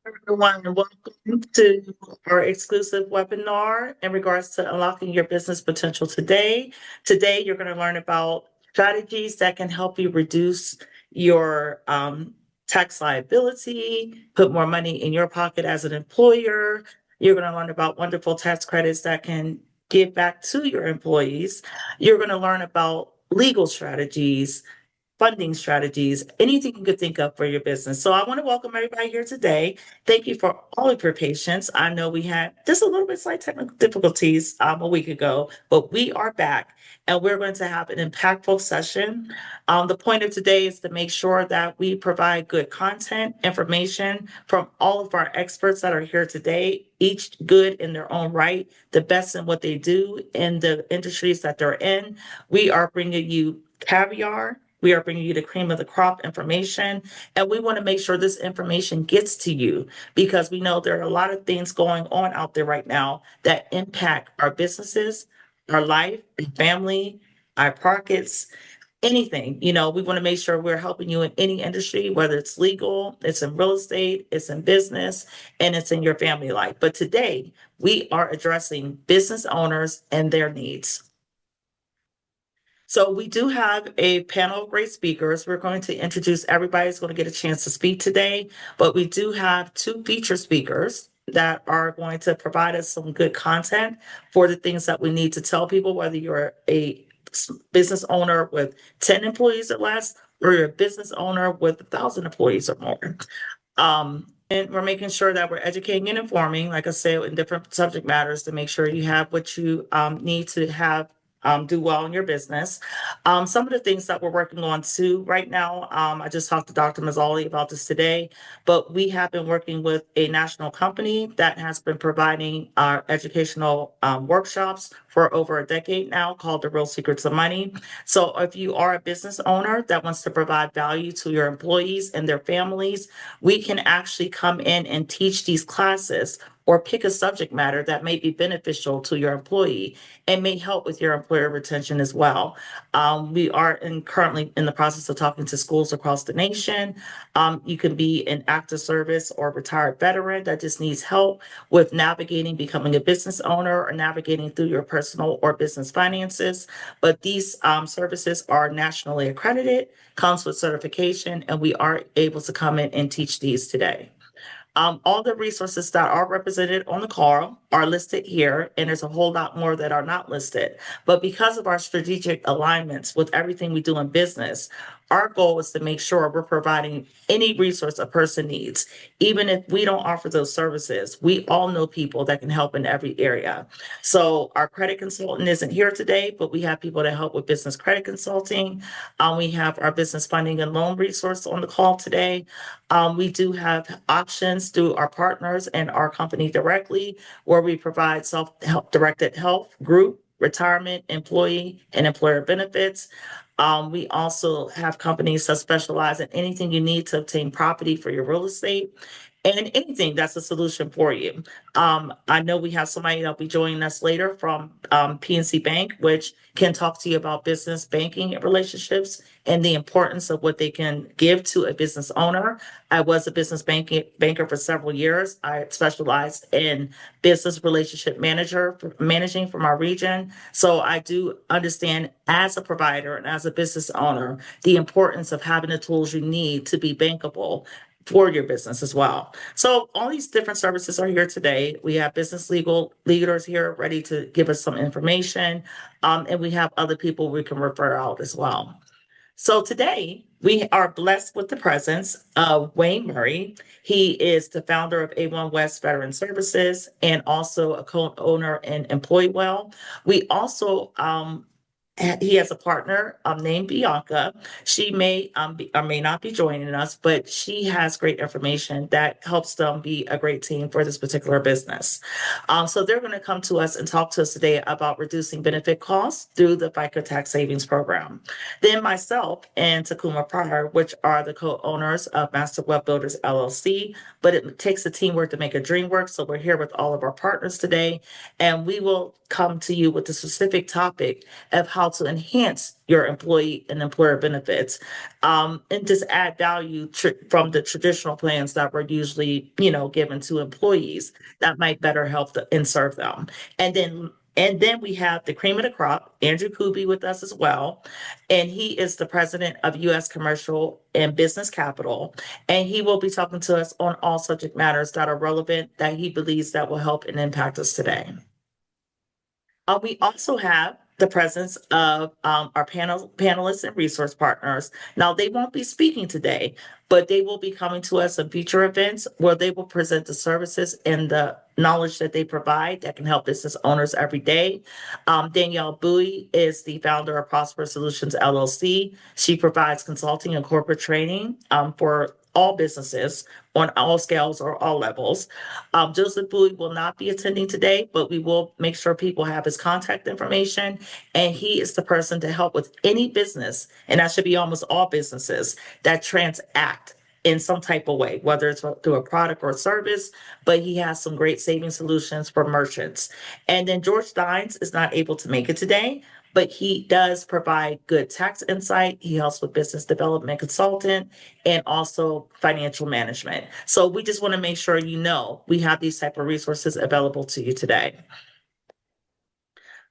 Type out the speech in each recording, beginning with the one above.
Everyone, and welcome to our exclusive webinar in regards to unlocking your business potential today. Today, you're going to learn about strategies that can help you reduce your tax liability, put more money in your pocket as an employer. You're going to learn about wonderful tax credits that can give back to your employees. You're going to learn about legal strategies, funding strategies, anything you could think of for your business. So I want to welcome everybody here today. Thank you for all of your patience. I know we had just a little bit slight technical difficulties a week ago, but we are back and we're going to have an impactful session. The point of today is to make sure that we provide good content, information from all of our experts that are here today, each good in their own right, the best in what they do in the industries that they're in. We are bringing you caviar. We are bringing you the cream of the crop information, and we want to make sure this information gets to you because we know there are a lot of things going on out there right now that impact our businesses, our life, our family, our pockets, anything. We want to make sure we're helping you in any industry, whether it's legal, it's in real estate, it's in business, and it's in your family life. But today, we are addressing business owners and their needs. So we do have a panel of great speakers. We're going to introduce everybody who's going to get a chance to speak today, but we do have two feature speakers that are going to provide us some good content for the things that we need to tell people, whether you're a business owner with 10 employees or less, or you're a business owner with 1,000 employees or more. And we're making sure that we're educating and informing, like I said, in different subject matters to make sure you have what you need to have do well in your business. Some of the things that we're working on too right now, I just talked to Dr. Mazzoli about this today, but we have been working with a national company that has been providing our educational workshops for over a decade now called The Real Secrets of Money. So if you are a business owner that wants to provide value to your employees and their families, we can actually come in and teach these classes or pick a subject matter that may be beneficial to your employee and may help with your employer retention as well. We are currently in the process of talking to schools across the nation. You can be an active service or retired veteran that just needs help with navigating becoming a business owner or navigating through your personal or business finances. But these services are nationally accredited, comes with certification, and we are able to come in and teach these today. All the resources that are represented on the call are listed here, and there's a whole lot more that are not listed. But because of our strategic alignments with everything we do in business, our goal is to make sure we're providing any resource a person needs. Even if we don't offer those services, we all know people that can help in every area. So our credit consultant isn't here today, but we have people that help with business credit consulting. We have our business funding and loan resource on the call today. We do have options through our partners and our company directly, where we provide self-help directed health, group, retirement, employee, and employer benefits. We also have companies that specialize in anything you need to obtain property for your real estate and anything that's a solution for you. I know we have somebody that'll be joining us later from PNC Bank, which can talk to you about business banking relationships and the importance of what they can give to a business owner. I was a business banker for several years. I specialized in business relationship managing for my region. So I do understand as a provider and as a business owner, the importance of having the tools you need to be bankable for your business as well. So all these different services are here today. We have business legal leaders here ready to give us some information. And we have other people we can refer out as well. So today we are blessed with the presence of Wayne Murray. He is the founder of A1 West Veteran Services and also a co-owner in Employee Well. We also he has a partner named Bianca. She may be, or may not be joining us, but she has great information that helps them be a great team for this particular business. So they're going to come to us and talk to us today about reducing benefit costs through the FICA tax savings program. Then myself and Takuma Pryor, which are the co-owners of Master Web Builders LLC, but it takes a teamwork to make a dream work. So we're here with all of our partners today, and we will come to you with the specific topic of how how to enhance your employee and employer benefits, and just add value from the traditional plans that were usually, given to employees that might better help and serve them. And then we have the cream of the crop, Andrew Kuby, with us as well. And he is the president of U.S. Commercial and Business Capital. And he will be talking to us on all subject matters that are relevant that he believes that will help and impact us today. We also have the presence of our panelists and resource partners. Now, they won't be speaking today, but they will be coming to us in future events where they will present the services and the knowledge that they provide that can help business owners every day. Danielle Bowie is the founder of Prosperous Solutions LLC. She provides consulting and corporate training for all businesses on all scales or all levels. Joseph Bowie will not be attending today, but we will make sure people have his contact information. And he is the person to help with any business, and that should be almost all businesses that transact in some type of way, whether it's through a product or service, but he has some great saving solutions for merchants. And then George Dines is not able to make it today, but he does provide good tax insight. He helps with business development consultant and also financial management. So we just want to make sure we have these type of resources available to you today.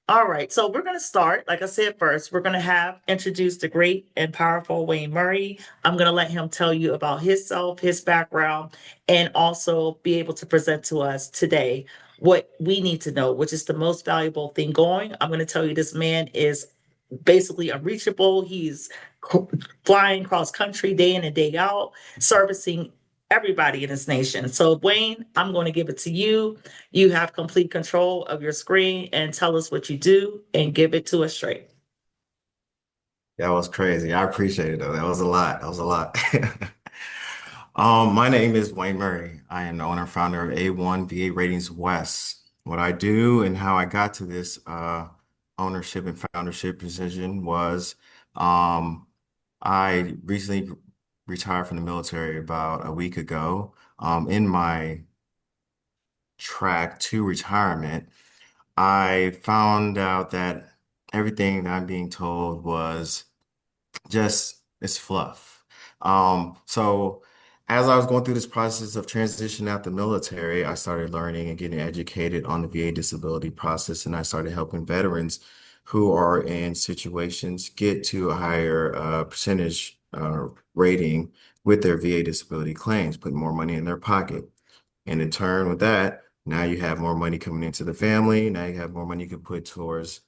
All right, so we're going to start. Like I said, first, we're going to have introduced the great and powerful Wayne Murray. I'm going to let him tell you about himself, his background, and also be able to present to us today what we need to know, which is the most valuable thing going. I'm going to tell you this man is basically unreachable. He's flying cross country day in and day out, servicing everybody in this nation. So, Wayne, I'm going to give it to you. You have complete control of your screen and tell us what you do and give it to us straight. That was crazy. I appreciate it though. That was a lot. That was a lot. My name is Wayne Murray. I am the owner and founder of A1 VA Ratings West. What I do and how I got to this ownership and foundership position was I recently retired from the military about a week ago. In my track to retirement, I found out that everything that I'm being told was just it's fluff. So as I was going through this process of transition out the military, I started learning and getting educated on the VA disability process, and I started helping veterans who are in situations get to a higher percentage rating with their VA disability claims, put more money in their pocket. And in turn with that, now you have more money coming into the family. Now you have more money you can put towards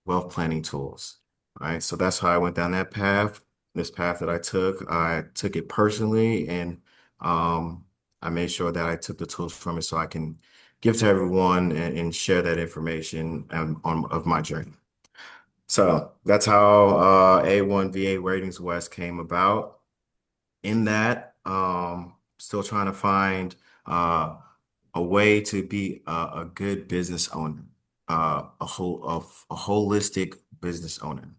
wealth planning tools, right? So that's how I went down that path. This path that I took it personally, and um, I made sure that I took the tools from it so I can give to everyone and share that information of my journey. So that's how A1 VA Ratings West came about. In that, still trying to find a way to be a good business owner, a holistic business owner.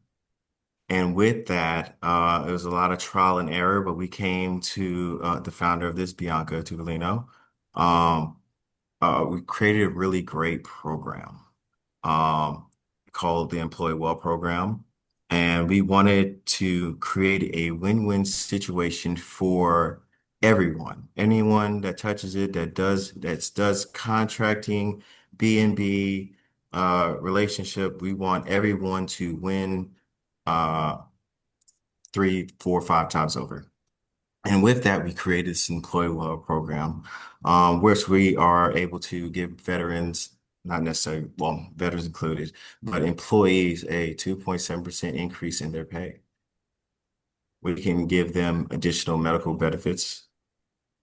And with that, it was a lot of trial and error, but we came to the founder of this, Bianca Tugolino. Um, we created a really great program um, called the Employee Well Program. And we wanted to create a win-win situation for everyone, anyone that touches it, that does contracting, B&B, relationship. We want everyone to win uh, three, four, five times over. And with that, we created this employee well program, which we are able to give veterans, not necessarily, well, veterans included, but employees a 2.7% increase in their pay. We can give them additional medical benefits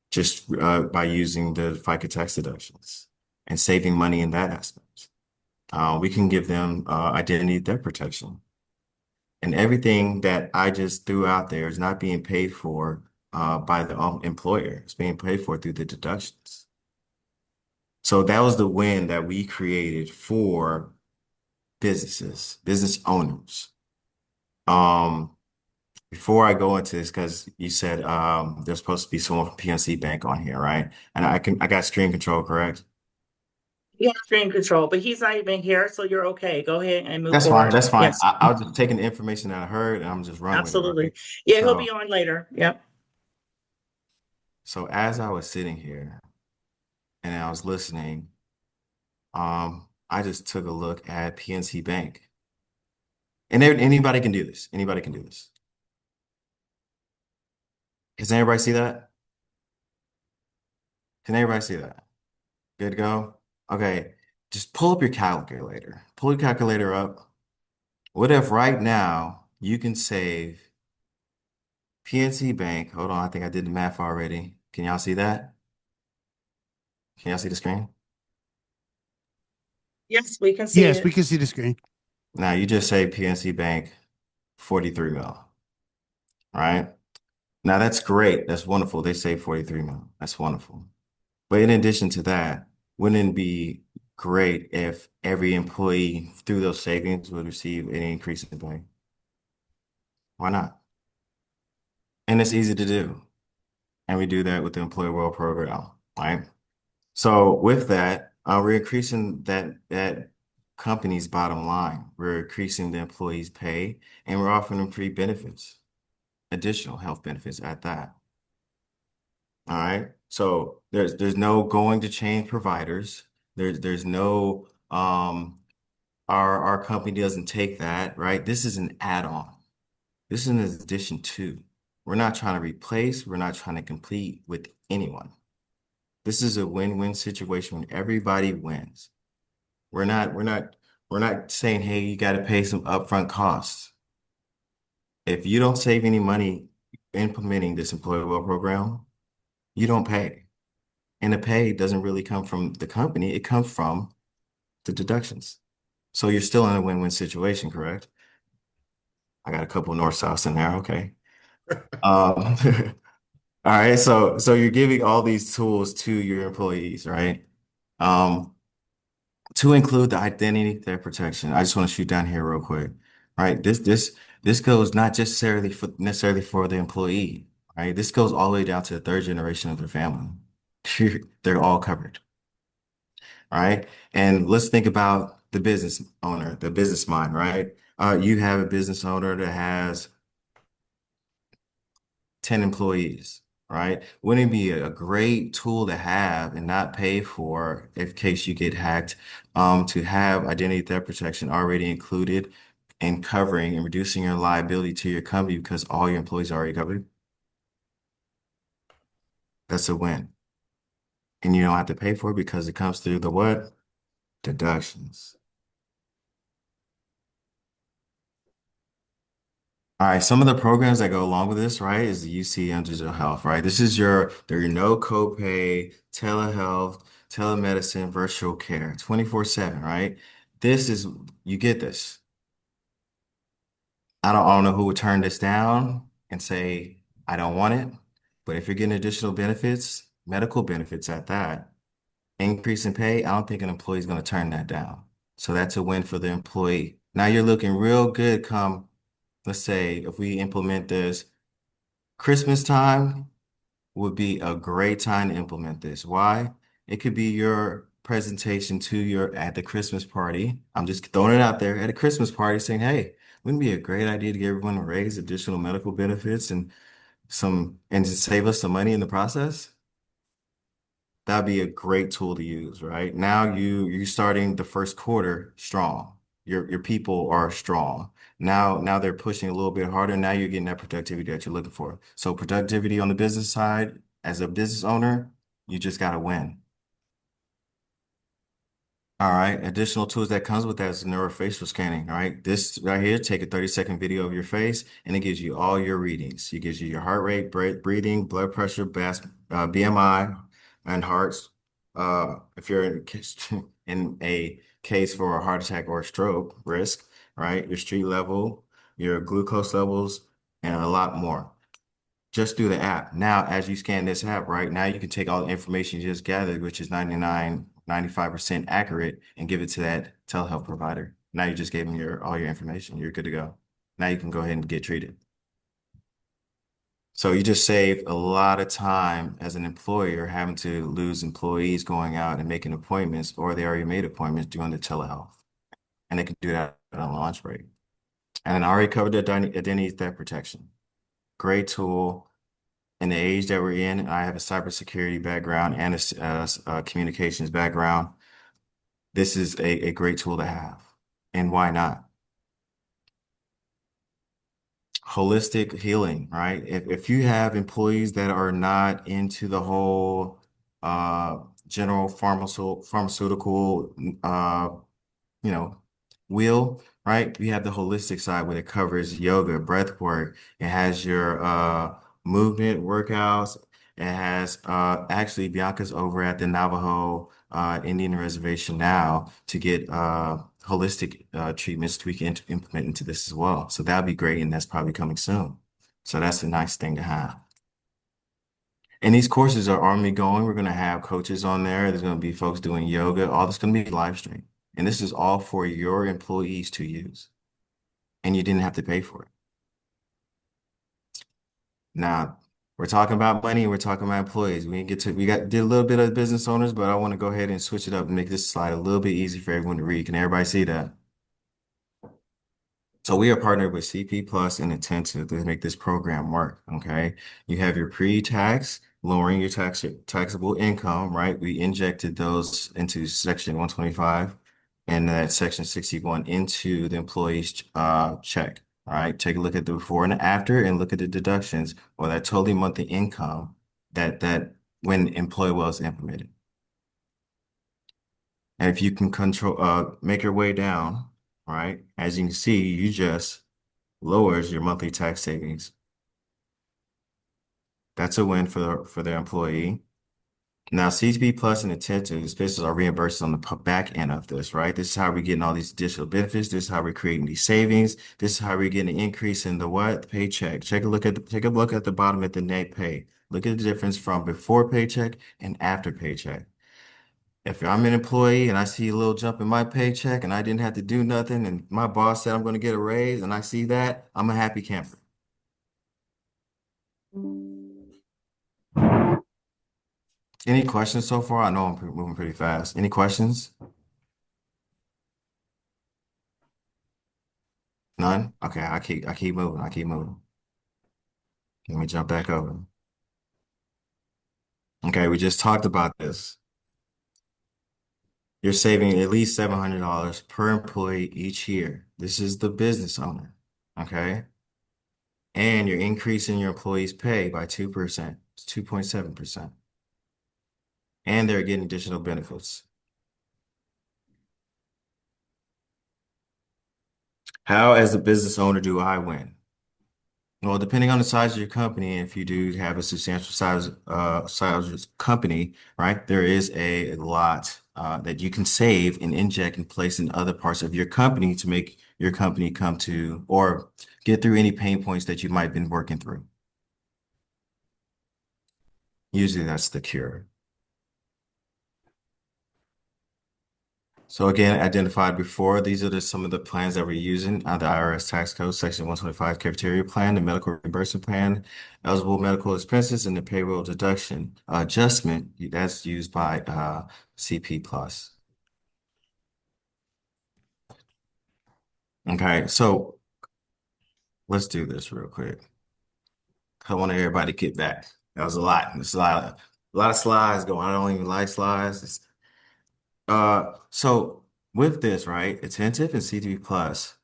just by using the FICA tax deductions and saving money in that aspect. We can give them identity theft protection. And everything that I just threw out there is not being paid for by the employer. It's being paid for through the deductions. So that was the win that we created for businesses, business owners. Um, Before I go into this, because you said there's supposed to be someone from PNC Bank on here, right? And I got stream control, correct? You have screen control, but he's not even here, so you're okay. Go ahead and move That's fine. forward. That's fine. Yes, I was just taking the information that I heard and I'm just run with it, absolutely. right? Yeah, he'll be So, on later. Yep. so as I was sitting here and I was listening, I just took a look at PNC Bank. And anybody can do this. Anybody can do this. Can everybody see that? Can everybody see that? Good to go? Okay. Just pull up your calculator. Pull your calculator up. What if right now you can save PNC Bank? Hold on, I think I did the math already. Can y'all see that? Can y'all see the screen? Yes, we can see Yes, we it. can see the screen. Now you just say PNC Bank 43 mil, right? Now that's great. That's wonderful. They say 43 mil. That's wonderful. But in addition to that, wouldn't it be great if every employee through those savings would receive an increase in pay? Why not? And it's easy to do. And we do that with the Employee World Program, right? So with that, we're increasing that company's bottom line. We're increasing the employees' pay, and we're offering them free benefits, additional health benefits at that. All right. So there's no going to change providers. There's no our company doesn't take that, right? This is an add-on. This is an addition to. We're not trying to replace, we're not trying to compete with anyone. This is a win-win situation when everybody wins. We're not saying, hey, you got to pay some upfront costs. If you don't save any money implementing this employee well program, you don't pay. And the pay doesn't really come from the company, it comes from the deductions. So you're still in a win-win situation, correct? I got a couple north souths in there. Okay. Um, all right. So you're giving all these tools to your employees, right? Um, to include the identity theft protection. I just want to shoot down here real quick, right? This goes not just necessarily for the employee, right? This goes all the way down to the third generation of their family. They're all covered, all right? And let's think about the business owner, the business mind, right? You have a business owner that has 10 employees, right? Wouldn't it be a great tool to have and not pay for in case you get hacked, to have identity theft protection already included and covering and reducing your liability to your company because all your employees are already covered? That's a win. And you don't have to pay for it because it comes through the what? Deductions. All right, some of the programs that go along with this, right, is the UC Digital Health, right? This is your no copay, telehealth, telemedicine, virtual care, 24/7, right? This is, you get this. I don't know who would turn this down and say, I don't want it. But if you're getting additional benefits, medical benefits at that, increase in pay, I don't think an employee is going to turn that down. So that's a win for the employee. Now you're looking real good come, let's say, if we implement this Christmas time would be a great time to implement this. Why? It could be your presentation to your at the Christmas party. I'm just throwing it out there at a Christmas party saying, hey, wouldn't it be a great idea to give everyone a raise, additional medical benefits and to save us some money in the process? That'd be a great tool to use, right? Now you're starting the first quarter strong. Your people are strong. Now they're pushing a little bit harder. Now you're getting that productivity that you're looking for. So productivity on the business side, as a business owner, you just gotta win. All right. Additional tools that comes with that is neurofacial scanning. All right. This right here, take a 30-second video of your face and it gives you all your readings. It gives you your heart rate, breathing, blood pressure, BMI, and hearts. If you're in a case for a heart attack or a stroke risk, right? Your street level, your glucose levels, and a lot more just through the app. Now, as you scan this app, right now you can take all the information you just gathered, which is 95% accurate, and give it to that telehealth provider. Now you just gave them all your information. You're good to go. Now you can go ahead and get treated. So you just save a lot of time as an employer having to lose employees going out and making appointments, or they already made appointments doing the telehealth. And they can do that on a lunch break. And then I already covered the identity theft protection. Great tool. In the age that we're in, I have a cybersecurity background and a communications background. This is a great tool to have. And why not? Holistic healing, right? If you have employees that are not into the whole uh, general pharmaceutical you know, wheel, right? We have the holistic side where it covers yoga, breath work. It has your movement workouts. It has actually Bianca's over at the Navajo Indian Reservation now to get holistic treatments we can implement into this as well. So that'd be great, and that's probably coming soon. So that's a nice thing to have. And these courses are only going. We're going to have coaches on there. There's going to be folks doing yoga. All this going to be live stream. And this is all for your employees to use. And you didn't have to pay for it. Now, we're talking about money and we're talking about employees. Did a little bit of business owners, but I want to go ahead and switch it up and make this slide a little bit easy for everyone to read. Can everybody see that? So we are partnered with CP Plus and Intensive to make this program work. Okay. You have your pre-tax, lowering your taxable income, right? We injected those into Section 125 and that Section 61 into the employee's check. All right. Take a look at the before and after and look at the deductions or that totally monthly income that when employee was implemented. And if you can make your way down, right? As you can see, you just lowers your monthly tax savings. That's a win for the employee. Now, CTP Plus and Intensive expenses are reimbursed on the back end of this, right? This is how we're getting all these additional benefits. This is how we're creating these savings. This is how we're getting an increase in the what? The paycheck. Take a look at the bottom at the net pay. Look at the difference from before paycheck and after paycheck. If I'm an employee and I see a little jump in my paycheck and I didn't have to do nothing and my boss said I'm going to get a raise and I see that, I'm a happy camper. Any questions so far? I know I'm moving pretty fast. Any questions? None? Okay, I keep moving. I keep moving. Let me jump back over. Okay, we just talked about this. You're saving at least $700 per employee each year. This is the business owner. Okay? And you're increasing your employees' pay by 2%. It's 2.7%. And they're getting additional benefits. How, as a business owner, do I win? Well, depending on the size of your company, if you do have a substantial size company, right, there is a lot that you can save and inject and place in other parts of your company to make your company come to or get through any pain points that you might have been working through. Usually that's the cure. So again, identified before, these are some of the plans that we're using. The IRS tax code, section 125 cafeteria plan, the medical reimbursement plan, eligible medical expenses, and the payroll deduction adjustment. That's used by CP Plus. Okay, so let's do this real quick. I want everybody to get back. That was a lot. It's a lot of slides going. I don't even like slides. So with this, right, attentive and CTP Plus.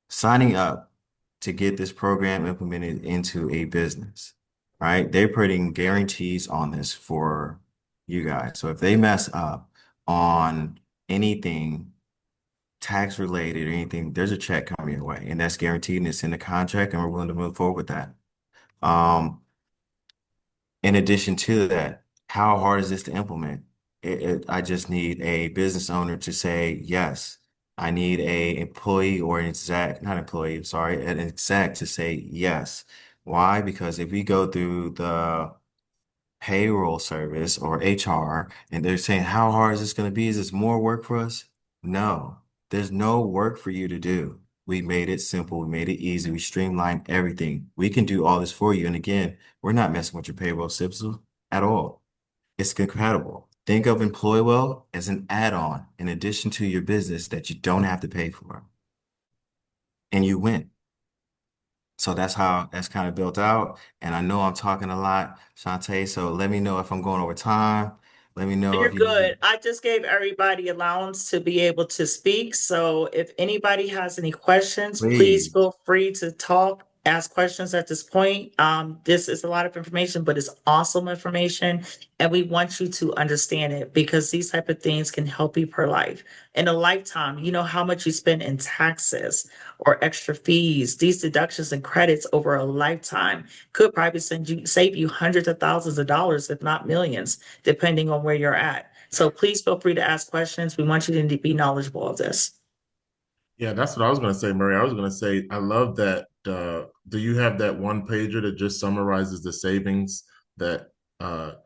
Signing up to get this program implemented into a business, right? They're putting guarantees on this for you guys. So if they mess up on anything tax related or anything, there's a check coming your way, and that's guaranteed and it's in the contract, and we're willing to move forward with that. Um, in addition to that, how hard is this to implement? I just need a business owner to say, yes, I need a employee or an exec, not employee, I'm sorry, an exec to say yes. Why? Because if we go through the payroll service or HR and they're saying, how hard is this going to be? Is this more work for us? No, there's no work for you to do. We made it simple. We made it easy. We streamlined everything. We can do all this for you. And again, we're not messing with your payroll systems at all. It's compatible. Think of EmployWell as an add-on in addition to your business that you don't have to pay for, and you win. So that's how that's kind of built out. And I know I'm talking a lot, Shantae. So let me know if I'm going over time. Let me know You're if you good. need, I just gave everybody allowance to be able to speak. So if anybody has any questions, please please. feel free to talk, ask questions at this point. This is a lot of information, but it's awesome information. And we want you to understand it because these type of things can help you per life. In a lifetime, you know how much you spend in taxes or extra fees, these deductions and credits over a lifetime could probably save you hundreds of thousands of dollars, if not millions depending on where you're at. So please feel free to ask questions. We want you to be knowledgeable of this. Yeah, that's what I was going to say, Murray. I was going to say, I love that. Do you have that one pager that just summarizes the savings that,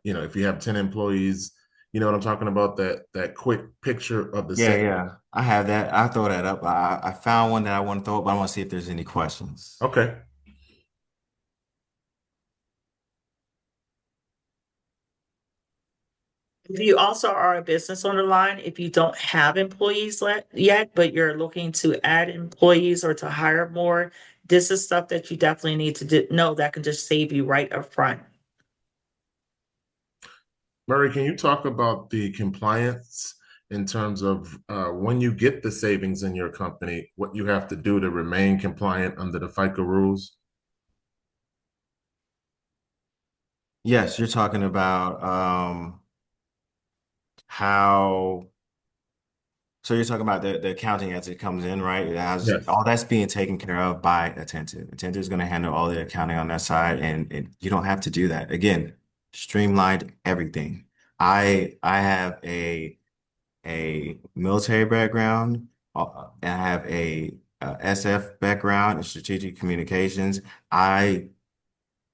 if you have 10 employees, you know what I'm talking about? That quick picture of the Yeah, savings. yeah. I have that. I throw that up. I found one that I want to throw up, but I want to see if there's any questions. Okay. If you also are a business on the line, if you don't have employees yet, but you're looking to add employees or to hire more, this is stuff that you definitely need to know that can just save you right up front. Murray, can you talk about the compliance in terms of when you get the savings in your company, what you have to do to remain compliant under the FICA rules? Yes, you're talking about how so you're talking about the accounting as it comes in, right? It has Yes. all that's being taken care of by Attentive. Attentive is going to handle all the accounting on that side, and you don't have to do that. Again, streamlined everything. I have a military background, and I have a SF background in strategic communications. I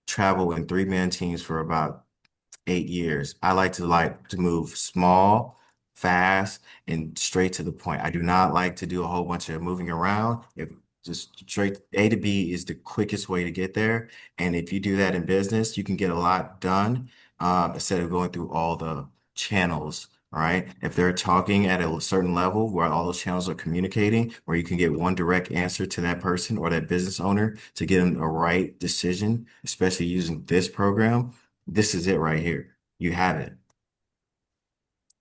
travel in three-man teams for about 8 years. I like to move small, fast, and straight to the point. I do not like to do a whole bunch of moving around. If just straight A to B is the quickest way to get there. And if you do that in business, you can get a lot done instead of going through all the channels. All right. If they're talking at a certain level where all those channels are communicating, where you can get one direct answer to that person or that business owner to get them a right decision, especially using this program, this is it right here. You have it.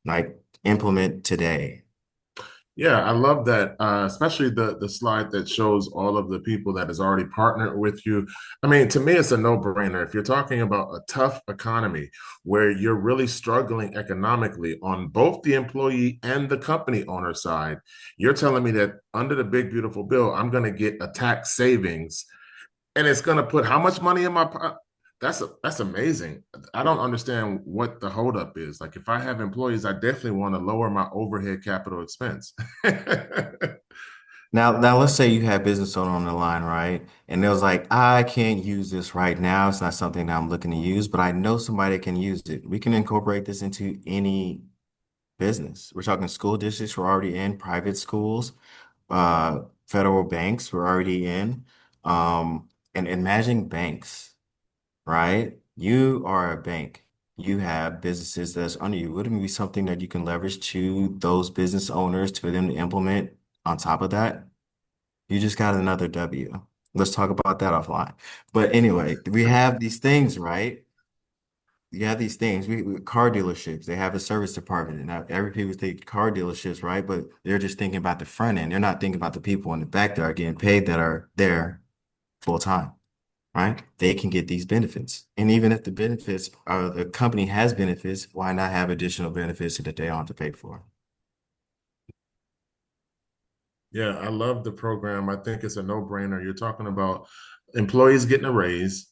Like implement today. Yeah, I love that, especially the slide that shows all of the people that has already partnered with you. I mean, to me, it's a no-brainer. If you're talking about a tough economy where you're really struggling economically on both the employee and the company owner side, you're telling me that under the big beautiful bill, I'm going to get a tax savings and it's going to put how much money in my pocket? That's amazing. I don't understand what the holdup is. Like if I have employees, I definitely want to lower my overhead capital expense. Now let's say you have business owner on the line, right? And they was like, I can't use this right now. It's not something that I'm looking to use, but I know somebody that can use it. We can incorporate this into any business. We're talking school districts, we're already in, private schools, federal banks, we're already in. And imagine banks. Right? You are a bank. You have businesses that's under you. Wouldn't it be something that you can leverage to those business owners for them to implement on top of that? You just got another W. Let's talk about that offline. But anyway, we have these things, right? You have these things. Car dealerships, they have a service department. And now every people think car dealerships, right? But they're just thinking about the front end. They're not thinking about the people in the back that are getting paid that are there full time, right? They can get these benefits. And even if the benefits the company has benefits, why not have additional benefits that they don't have to pay for? Yeah, I love the program. I think it's a no-brainer. You're talking about employees getting a raise,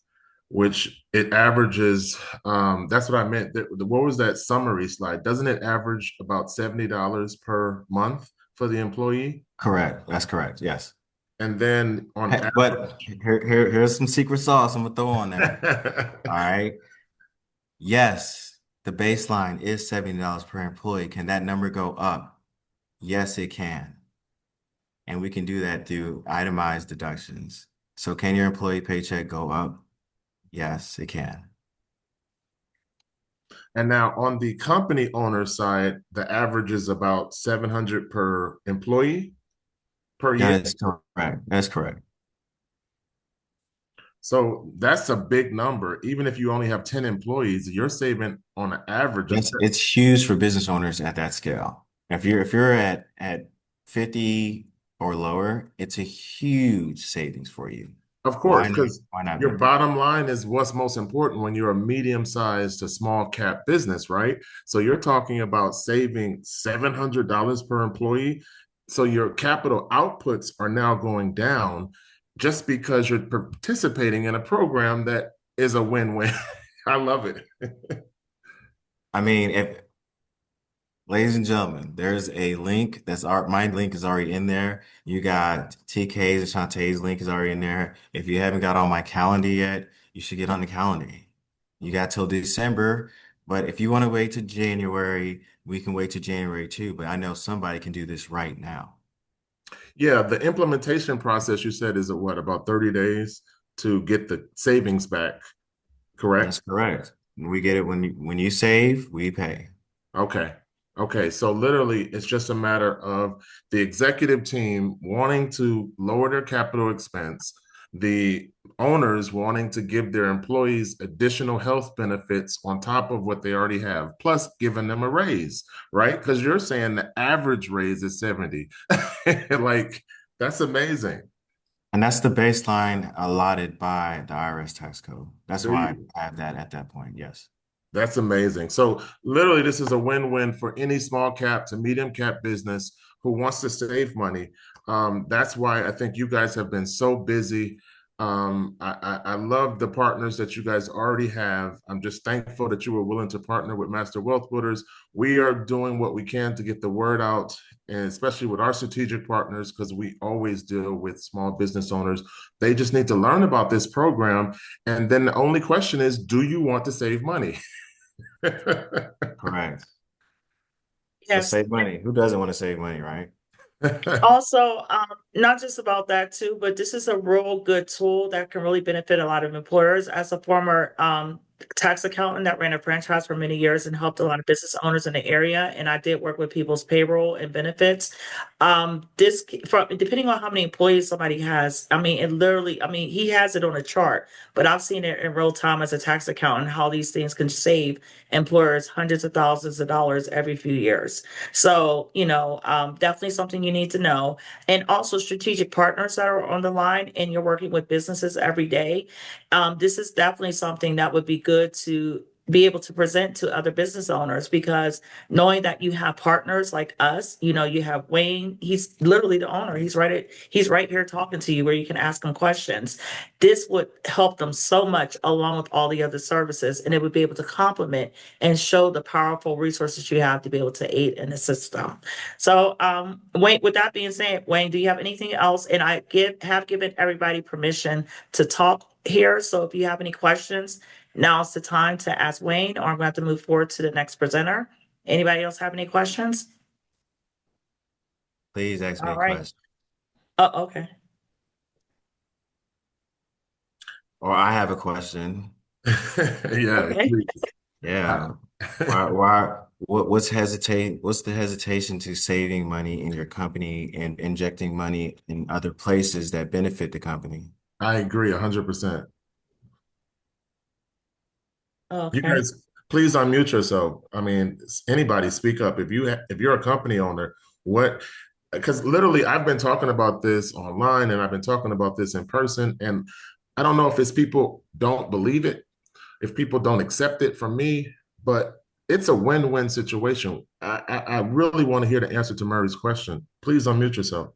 which it averages. That's what I meant. What was that summary slide? Doesn't it average about $70 per month for the employee? Correct. That's correct. Yes. And then on But here's some secret sauce I'm gonna throw on there. average, All right. Yes, the baseline is $70 per employee. Can that number go up? Yes, it can. and we can do that through itemized deductions. So can your employee paycheck go up? Yes, it can. And now on the company owner side, the average is about 700 per employee per year. That is correct. That's correct. So that's a big number. Even if you only have 10 employees, you're saving on an average of, It's huge for business owners at that scale. If you're at 50 or lower, it's a huge savings for you. of course, because Why not your make that? bottom line is what's most important when you're a medium-sized to small cap business, right? So you're talking about saving $700 per employee. So your capital outputs are now going down just because you're participating in a program that is a win-win. I love it. I mean, if ladies and gentlemen, there's a link my link is already in there. You got TK's and Shantae's link is already in there. If you haven't got on my calendar yet, you should get on the calendar. You got till December, but if you want to wait to January, we can wait to January too. But I know somebody can do this right now. Yeah, the implementation process you said is what, about 30 days to get the savings back, That's correct? correct. We get it when you save, we pay. Okay. Okay. So literally, it's just a matter of the executive team wanting to lower their capital expense, the owners wanting to give their employees additional health benefits on top of what they already have, plus giving them a raise, right? Because you're saying the average raise is 70. Like, that's amazing. And that's the baseline allotted by the IRS tax code. That's There why you I have that at that point. Yes. That's amazing. So literally, this is a win-win for any small cap to medium cap business who wants to save money. That's why I think you guys have been so busy. I love the partners that you guys already have. I'm just thankful that you were willing to partner with Master Wealth Builders. We are doing what we can to get the word out, and especially with our strategic partners, because we always deal with small business owners. They just need to learn about this program. And then the only question is, do you want to save money? Correct. Let's Yes. save money. Who doesn't want to save money, right? Also, not just about that too, but this is a real good tool that can really benefit a lot of employers. As a former tax accountant that ran a franchise for many years and helped a lot of business owners in the area, and I did work with people's payroll and benefits. This from depending on how many employees somebody has, I mean, it literally, I mean, he has it on a chart, but I've seen it in real time as a tax accountant how these things can save employers hundreds of thousands of dollars every few years. So, definitely something you need to know. And also strategic partners that are on the line and you're working with businesses every day. This is definitely something that would be good to be able to present to other business owners because knowing that you have partners like us, you have Wayne, he's literally the owner. He's right here talking to you where you can ask him questions. This would help them so much along with all the other services, and it would be able to complement and show the powerful resources you have to be able to aid in the system. So, Wayne, with that being said, Wayne, do you have anything else? And I have given everybody permission to talk here. So if you have any questions, now's the time to ask Wayne, or I'm going to have to move forward to the next presenter. Anybody else have any questions? Please ask me All a right. question. Oh, okay. Or I have a question. Yeah, Okay. please. Yeah. What's the hesitation to saving money in your company and injecting money in other places that benefit the company? I agree 100%. You Okay. guys, please unmute yourself. I mean, anybody speak up. If you're a company owner, what? Because literally, I've been talking about this online and I've been talking about this in person, and I don't know if it's people don't believe it, if people don't accept it from me, but it's a win-win situation. I really want to hear the answer to Murray's question. Please unmute yourself.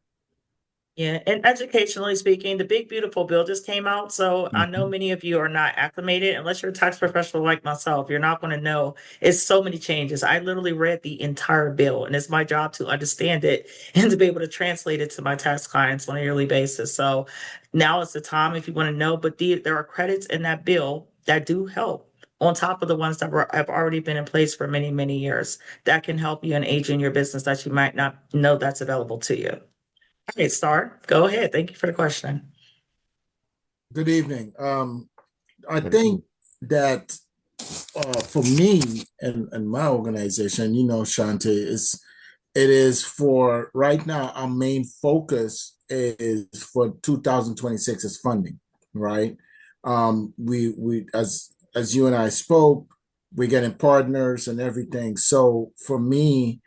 Yeah, and educationally speaking, the big beautiful bill just came out. So I know Mhm. many of you are not acclimated unless you're a tax professional like myself. You're not going to know. It's so many changes. I literally read the entire bill, and it's my job to understand it and to be able to translate it to my tax clients on a yearly basis. So now is the time if you want to know. But there are credits in that bill that do help on top of the ones that have already been in place for many, many years that can help you and age in your business that you might not know that's available to you. All right, Star, go ahead. Thank you for the question. Good evening. I But think that for me and my organization, Shante, it is for right now. Our main focus is for 2026 is funding, right? We as you and I spoke, we're getting partners and everything. So for me,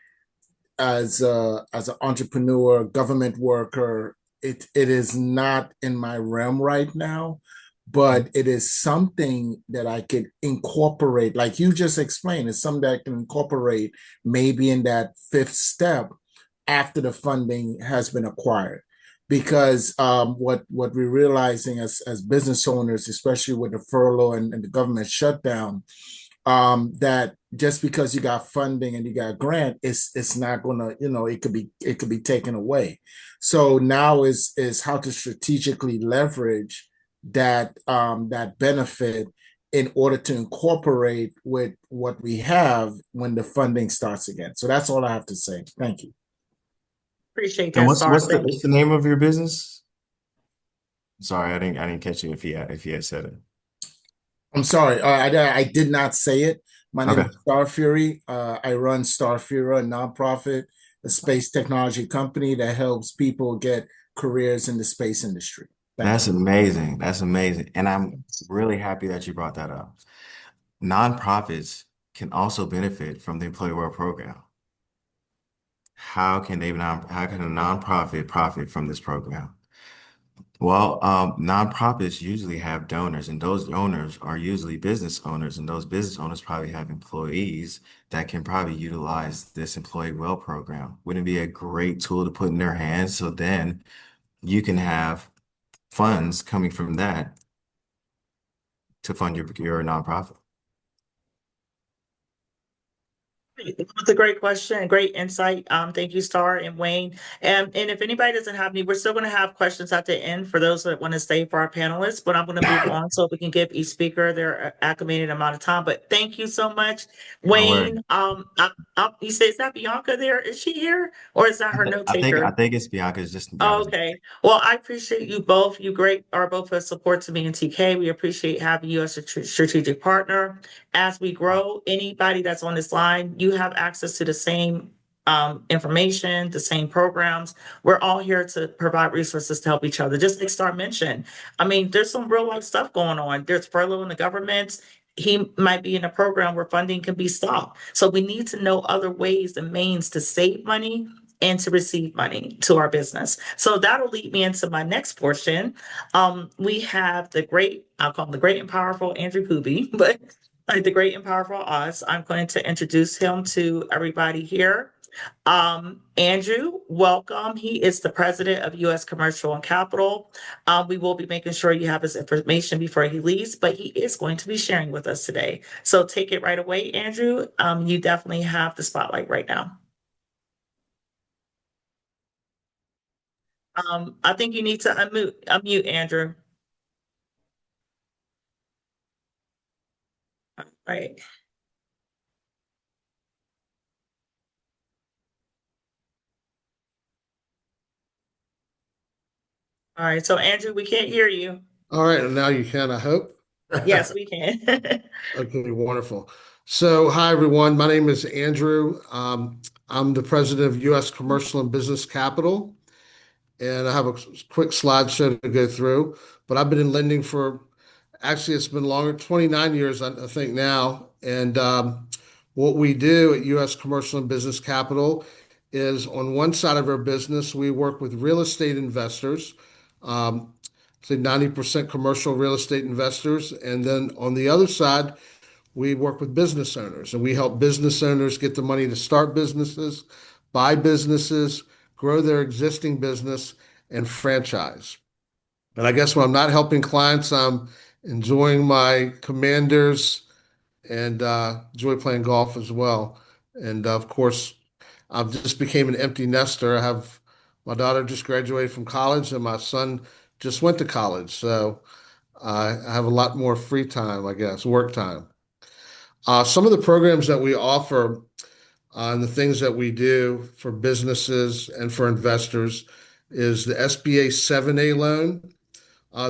as an entrepreneur, government worker, it is not in my realm right now, but it is something that I could incorporate, like you just explained. It's something that I can incorporate maybe in that fifth step after the funding has been acquired. Because what we're realizing as business owners, especially with the furlough and the government shutdown, that just because you got funding and you got a grant, it's not gonna, it could be taken away. So now is how to strategically leverage that benefit in order to incorporate with what we have when the funding starts again. So that's all I have to say. Thank you. Appreciate and that, Star. Thank what's you. the name of your business? Sorry, I didn't catch you if you had said it. I'm sorry, I did not say it. My name Okay. is Star Fury. I run Star Fury, a nonprofit, a space technology company that helps people get careers in the space industry. Thank That's you. amazing. That's amazing. And I'm really happy that you brought that up. Nonprofits can also benefit from the Employee World Program. How can a nonprofit profit from this program? Well, nonprofits usually have donors, and those donors are usually business owners, and those business owners probably have employees that can probably utilize this employee well program. Wouldn't it be a great tool to put in their hands so then you can have funds coming from that to fund your nonprofit? It's a great question and great insight. Thank you, Star and Wayne. And if anybody doesn't have any, we're still going to have questions at the end for those that want to stay for our panelists. But I'm going to move on so we can give each speaker their acclimated amount of time. But thank you so much, No worries. Wayne. You say is that Bianca there? Is she here or is that her note I taker? think it's Bianca's just Oh, Bianca's. okay. Well, I appreciate you both. You great are both a support to me and TK. We appreciate having you as a strategic partner. As we grow, anybody that's on this line, you have access to the same information, the same programs. We're all here to provide resources to help each other. Just like Star mentioned, I mean, there's some real life stuff going on. There's furlough in the government. He might be in a program where funding can be stopped. So we need to know other ways and means to save money and to receive money to our business. So that'll lead me into my next portion. We have the great, I'll call him the great and powerful Andrew Kuby, but like the great and powerful Oz. I'm going to introduce him to everybody here. Andrew, welcome. He is the president of U.S. Commercial and Capital. We will be making sure you have his information before he leaves, but he is going to be sharing with us today. So take it right away, Andrew. You definitely have the spotlight right now. I think you need to unmute Andrew. Right. All right. So Andrew, we can't hear you. All right, and now you can, I hope. Yes, we can. Okay, wonderful. So, hi everyone. My name is Andrew. I'm the president of U.S. Commercial and Business Capital, and I have a quick slideshow to go through. But I've been in lending for actually it's been longer, 29 years, I think now. And what we do at U.S. Commercial and Business Capital is on one side of our business, we work with real estate investors. Um, say 90% commercial real estate investors. And then on the other side, we work with business owners and we help business owners get the money to start businesses, buy businesses, grow their existing business, and franchise. And I guess when I'm not helping clients, I'm enjoying my commanders and enjoy playing golf as well. And of course, I've just became an empty nester. I have my daughter just graduated from college and my son just went to college. So I have a lot more free time, I guess, work time. Some of the programs that we offer and the things that we do for businesses and for investors is the SBA 7A loan.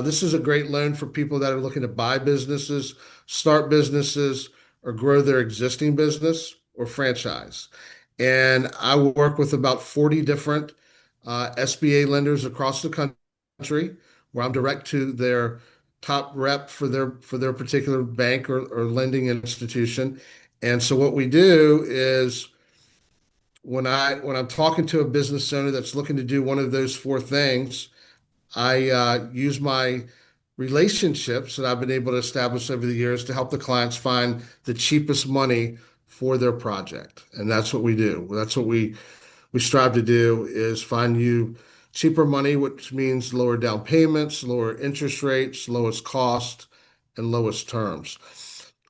This is a great loan for people that are looking to buy businesses, start businesses, or grow their existing business or franchise. And I work with about 40 different SBA lenders across the country, where I'm direct to their top rep for their particular bank or lending institution. And so what we do is when I'm talking to a business owner that's looking to do one of those four things, I use my relationships that I've been able to establish over the years to help the clients find the cheapest money for their project. And that's what we do. That's what we strive to do, is find you cheaper money, which means lower down payments, lower interest rates, lowest cost, and lowest terms.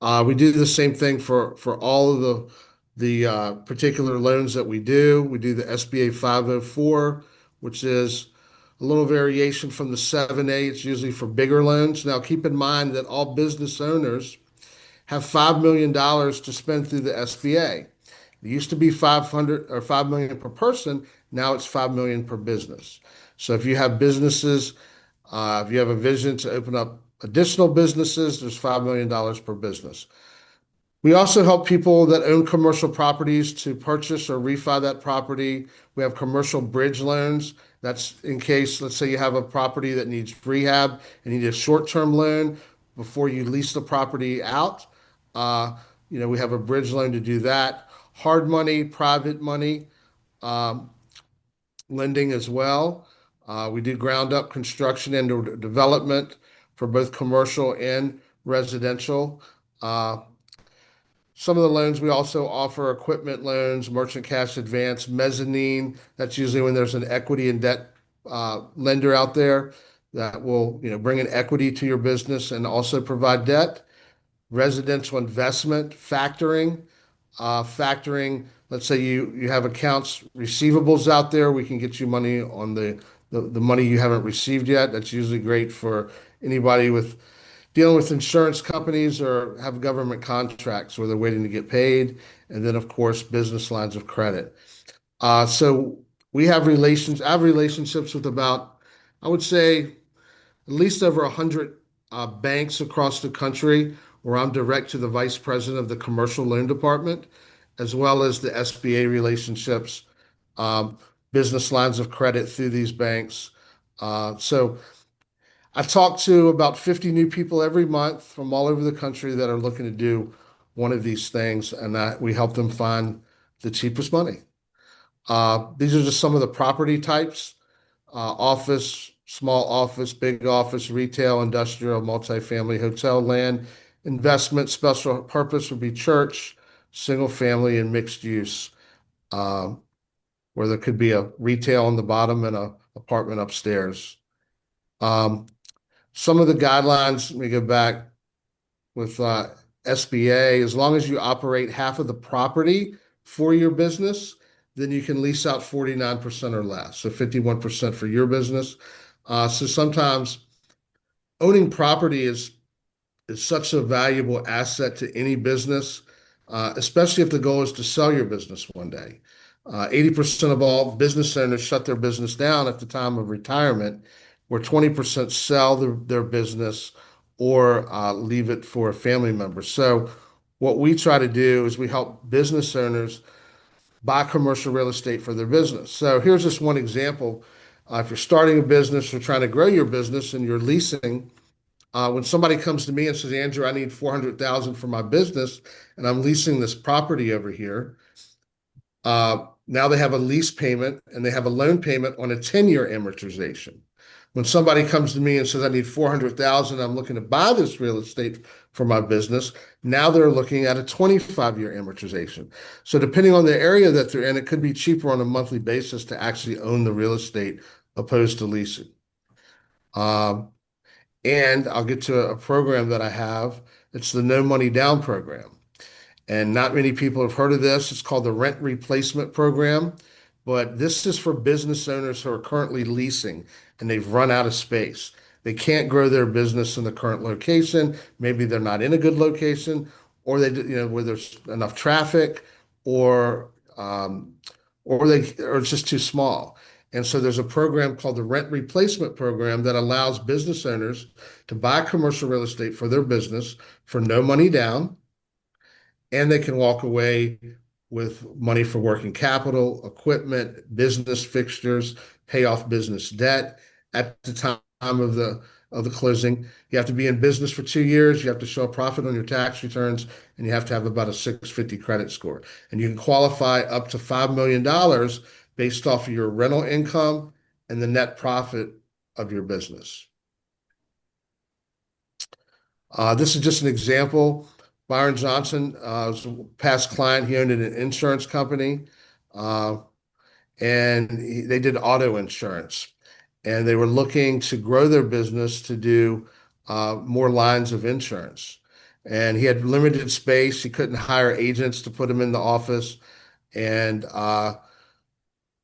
We do the same thing for all of the particular loans that we do. We do the SBA 504, which is a little variation from the 7A. It's usually for bigger loans. Now, keep in mind that all business owners have $5 million to spend through the SBA. It used to be 500 or 5 million per person. Now it's 5 million per business. So if you have businesses, if you have a vision to open up additional businesses, there's $5 million per business. We also help people that own commercial properties to purchase or refi that property. We have commercial bridge loans. That's in case, let's say you have a property that needs rehab and you need a short-term loan before you lease the property out. We have a bridge loan to do that. Hard money, private money, um, lending as well. We do ground up construction and development for both commercial and residential. Uh, some of the loans we also offer equipment loans, merchant cash advance, mezzanine. That's usually when there's an equity and debt lender out there that will, bring in equity to your business and also provide debt. Residential investment, factoring. Let's say you have accounts receivables out there. We can get you money on the money you haven't received yet. That's usually great for anybody with dealing with insurance companies or have government contracts where they're waiting to get paid. And then, of course, business lines of credit. So I have relationships with about, I would say, at least over 100 banks across the country, where I'm direct to the vice president of the commercial loan department, as well as the SBA relationships, um, business lines of credit through these banks. So I talk to about 50 new people every month from all over the country that are looking to do one of these things, and that we help them find the cheapest money. These are just some of the property types: office, small office, big office, retail, industrial, multifamily, hotel, land, investment. Special purpose would be church, single family, and mixed use, uh, where there could be a retail on the bottom and a apartment upstairs. Um, some of the guidelines, let me go back with SBA, as long as you operate half of the property for your business, then you can lease out 49% or less. So 51% for your business. So sometimes owning property is such a valuable asset to any business, especially if the goal is to sell your business one day. 80% of all business owners shut their business down at the time of retirement, where 20% sell their business or leave it for a family member. So, what we try to do is we help business owners buy commercial real estate for their business. So, here's just one example. If you're starting a business or trying to grow your business and you're leasing, when somebody comes to me and says, Andrew, I need 400,000 for my business and I'm leasing this property over here. Now they have a lease payment and they have a loan payment on a 10-year amortization. When somebody comes to me and says, I need 400,000, I'm looking to buy this real estate for my business. Now they're looking at a 25-year amortization. So depending on the area that they're in, it could be cheaper on a monthly basis to actually own the real estate opposed to leasing. Um, and I'll get to a program that I have. It's the No Money Down program. And not many people have heard of this. It's called the Rent Replacement Program. But this is for business owners who are currently leasing and they've run out of space. They can't grow their business in the current location. Maybe they're not in a good location, or where there's enough traffic, or um, or it's just too small. And so there's a program called the Rent Replacement Program that allows business owners to buy commercial real estate for their business for no money down, and they can walk away with money for working capital, equipment, business fixtures, pay off business debt at the time of the closing. You have to be in business for 2 years. You have to show a profit on your tax returns, and you have to have about a 650 credit score. And you can qualify up to $5 million based off of your rental income and the net profit of your business. This is just an example. Byron Johnson was a past client. He owned an insurance company, and they did auto insurance. And they were looking to grow their business to do more lines of insurance. And he had limited space. He couldn't hire agents to put him in the office. And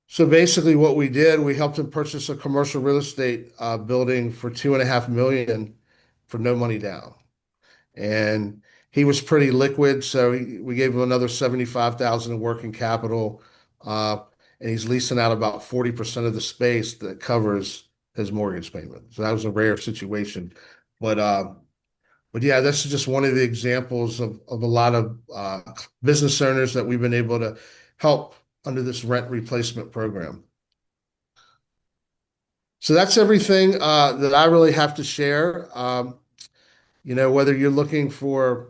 so basically, what we did, we helped him purchase a commercial real estate building for $2.5 million for no money down. And he was pretty liquid, so we gave him another 75,000 in working capital, and he's leasing out about 40% of the space that covers his mortgage payment. So that was a rare situation, but yeah, this is just one of the examples of a lot of business owners that we've been able to help under this rent replacement program. So that's everything that I really have to share. Whether you're looking for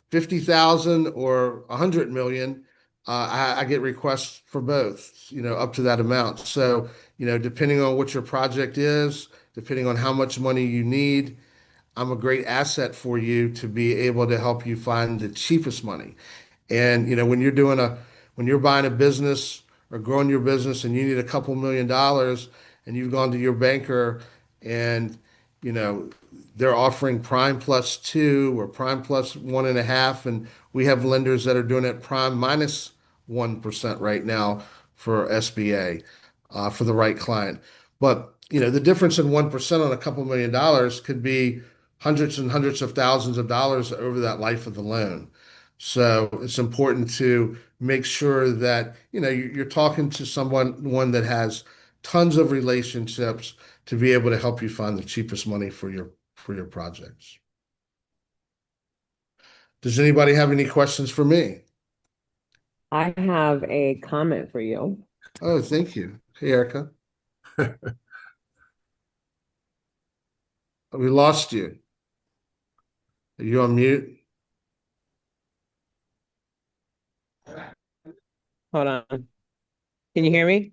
50,000 or 100 million, I get requests for both, up to that amount. So, depending on what your project is, depending on how much money you need, I'm a great asset for you to be able to help you find the cheapest money. And when you're buying a business or growing your business and you need a couple $1 million and you've gone to your banker and you know they're offering prime plus 2 or prime plus 1.5, and we have lenders that are doing it prime minus 1% right now for SBA for the right client. But the difference in 1% on a couple $1 million could be hundreds and hundreds of thousands of dollars over that life of the loan. So it's important to make sure that you're talking to someone that has tons of relationships to be able to help you find the cheapest money for your projects. Does anybody have any questions for me? I have a comment for you. Oh, thank you. Hey, Erica. We lost you. Are you on mute? Hold on. Can you hear me?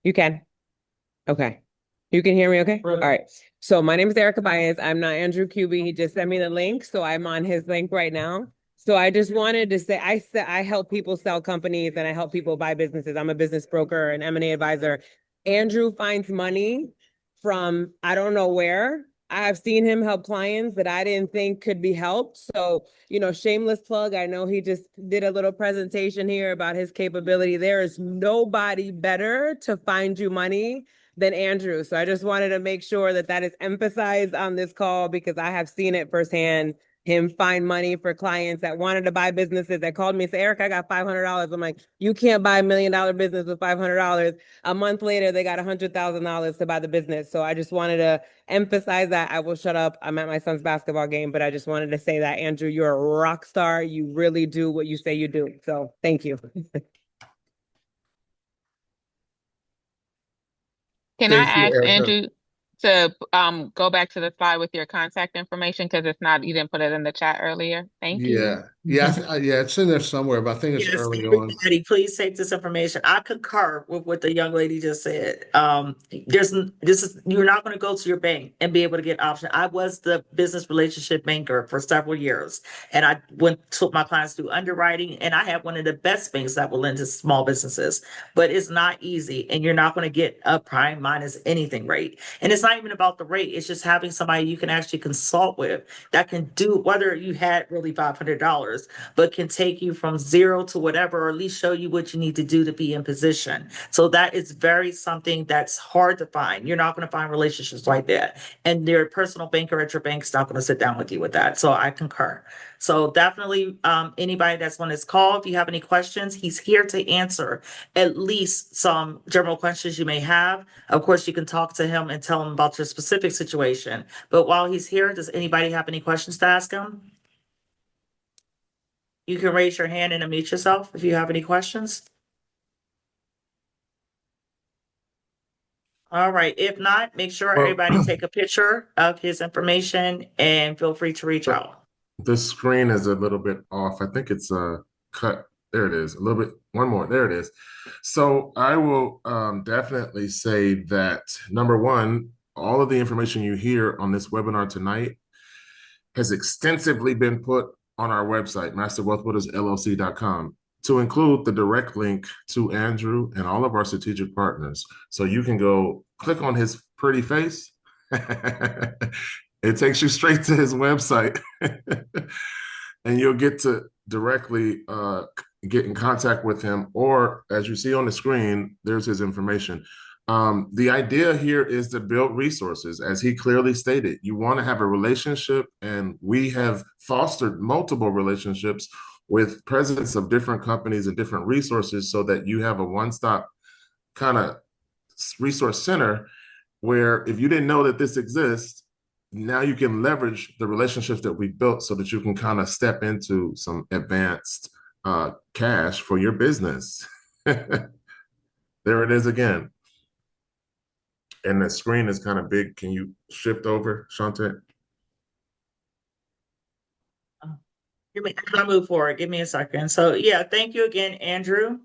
You can. Okay. You can hear me okay? All right. So my name is Erica Baez. I'm not Andrew Cuby. He just sent me the link, so I'm on his link right now. So I just wanted to say, I help people sell companies and I help people buy businesses. I'm a business broker and M&A advisor. Andrew finds money from I don't know where. I have seen him help clients that I didn't think could be helped. So, shameless plug. I know he just did a little presentation here about his capability. There is nobody better to find you money than Andrew. So I just wanted to make sure that that is emphasized on this call because I have seen it firsthand. Him find money for clients that wanted to buy businesses that called me and said, Eric, I got $500. I'm like, you can't buy $1 million business with $500. A month later, they got $100,000 to buy the business. So I just wanted to emphasize that. I will shut up. I'm at my son's basketball game, but I just wanted to say that, Andrew, you're a rock star. You really do what you say you do. So thank you. Can Thank I you, ask Erica. Andrew to go back to the slide with your contact information because it's not, you didn't put it in the chat earlier. Thank you. Yeah, it's in there somewhere, but I think it's Yes, early on. everybody, please take this information. I concur with what the young lady just said. You're not going to go to your bank and be able to get option. I was the business relationship banker for several years, and I took my clients through underwriting, and I had one of the best banks that will lend to small businesses. But it's not easy, and you're not going to get a prime minus anything rate. And it's not even about the rate. It's just having somebody you can actually consult with that can do whether you had really $500 years, but can take you from zero to whatever, or at least show you what you need to do to be in position. So that is very something that's hard to find. You're not going to find relationships like that. And your personal banker at your bank's not going to sit down with you with that. So I concur. So definitely anybody that's on this call, if you have any questions, he's here to answer at least some general questions you may have. Of course, you can talk to him and tell him about your specific situation. But while he's here, does anybody have any questions to ask him? You can raise your hand and unmute yourself if you have any questions. All right. If not, make sure Well, everybody take a picture of his information and feel free to reach out. the screen is a little bit off. I think it's cut. There it is. A little bit. One more. There it is. So I will definitely say that number one, all of the information you hear on this webinar tonight has extensively been put on our website, masterwealthbuildersllc.com, to include the direct link to Andrew and all of our strategic partners. So you can go click on his pretty face. It takes you straight to his website and you'll get to directly get in contact with him, or as you see on the screen, there's his information. The idea here is to build resources. As he clearly stated, you want to have a relationship, and we have fostered multiple relationships with presidents of different companies and different resources so that you have a one-stop kind of resource center where if you didn't know that this exists, now you can leverage the relationships that we built so that you can kind of step into some advanced cash for your business. There it is again. And the screen is kind of big. Can you shift over, Shante? I'll move forward. Give me a second. So yeah, thank you again, Andrew.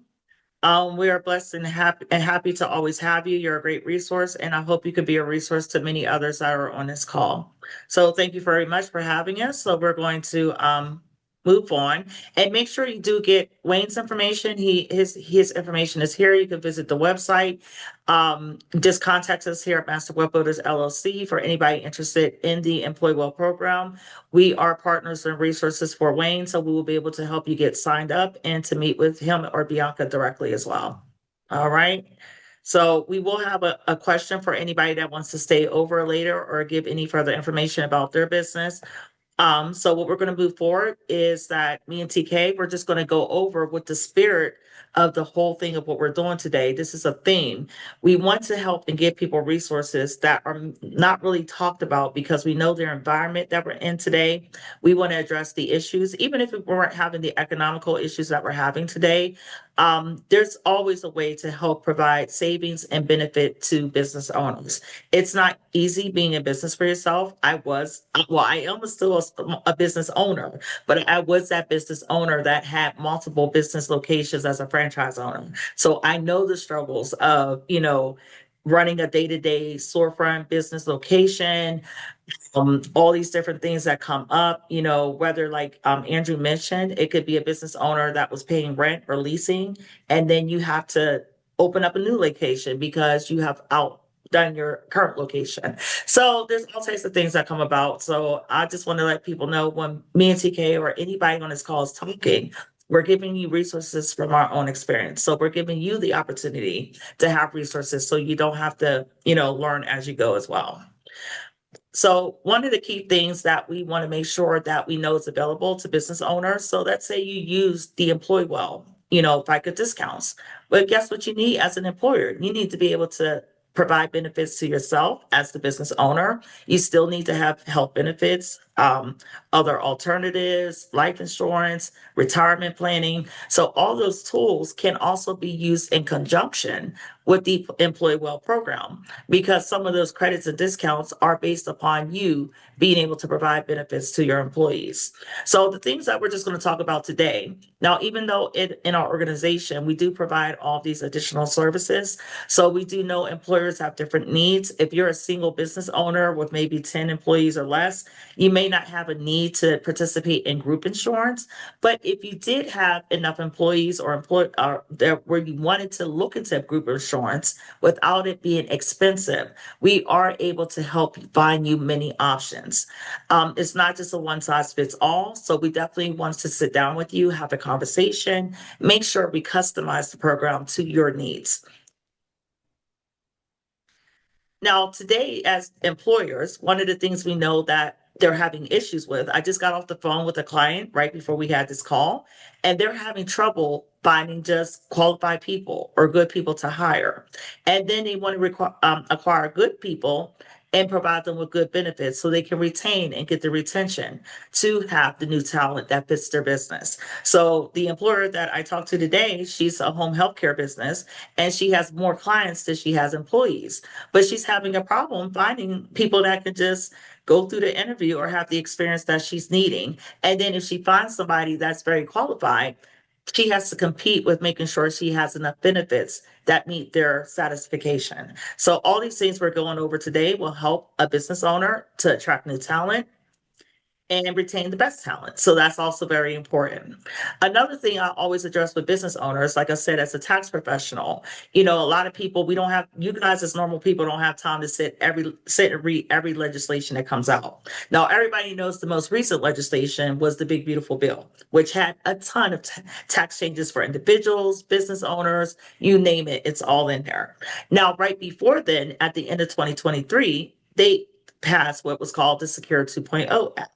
We are blessed and happy to always have you. You're a great resource, and I hope you could be a resource to many others that are on this call. So thank you very much for having us. So we're going to move on, and make sure you do get Wayne's information. His information is here. You can visit the website. Just contact us here at Master Web Builders LLC for anybody interested in the Employee Well program. We are partners and resources for Wayne, so we will be able to help you get signed up and to meet with him or Bianca directly as well. All right. So we will have a question for anybody that wants to stay over later or give any further information about their business. So what we're going to move forward is that me and TK, we're just going to go over with the spirit of the whole thing of what we're doing today. This is a theme. We want to help and give people resources that are not really talked about because we know their environment that we're in today. We want to address the issues, even if we weren't having the economical issues that we're having today. There's always a way to help provide savings and benefit to business owners. It's not easy being in business for yourself. I am still a business owner, but I was that business owner that had multiple business locations as a franchise owner. So I know the struggles of, running a day-to-day storefront business location, all these different things that come up, whether like Andrew mentioned, it could be a business owner that was paying rent or leasing, and then you have to open up a new location because you have outdone your current location. So there's all types of things that come about. So I just want to let people know when me and TK or anybody on this call is talking, we're giving you resources from our own experience. So we're giving you the opportunity to have resources so you don't have to, learn as you go as well. So one of the key things that we want to make sure that we know is available to business owners. So let's say you use the Employee Well, FICA discounts. But guess what you need as an employer? You need to be able to provide benefits to yourself as the business owner. You still need to have health benefits, other alternatives, life insurance, retirement planning. So all those tools can also be used in conjunction with the Employee Well program, because some of those credits and discounts are based upon you being able to provide benefits to your employees. So the things that we're just going to talk about today, now, even though in our organization, we do provide all these additional services. So we do know employers have different needs. If you're a single business owner with maybe 10 employees or less, you may not have a need to participate in group insurance. But if you did have enough employees or where you wanted to look into group insurance, insurance without it being expensive. We are able to help find you many options. It's not just a one size fits all. So we definitely want to sit down with you, have a conversation, make sure we customize the program to your needs. Now, today, as employers, one of the things we know that they're having issues with, I just got off the phone with a client right before we had this call, and they're having trouble finding just qualified people or good people to hire. And then they want to acquire good people and provide them with good benefits so they can retain and get the retention to have the new talent that fits their business. So the employer that I talked to today, she's a home healthcare business and she has more clients than she has employees, but she's having a problem finding people that can just go through the interview or have the experience that she's needing. And then if she finds somebody that's very qualified, she has to compete with making sure she has enough benefits that meet their satisfaction. So all these things we're going over today will help a business owner to attract new talent and retain the best talent. So that's also very important. Another thing I always address with business owners, like I said, as a tax professional, a lot of people, we don't have, you guys as normal people don't have time to sit and read every legislation that comes out. Now, everybody knows the most recent legislation was the Big Beautiful Bill, which had a ton of tax changes for individuals, business owners, you name it, it's all in there. Now, right before then, at the end of 2023, they passed what was called the Secure 2.0 Act.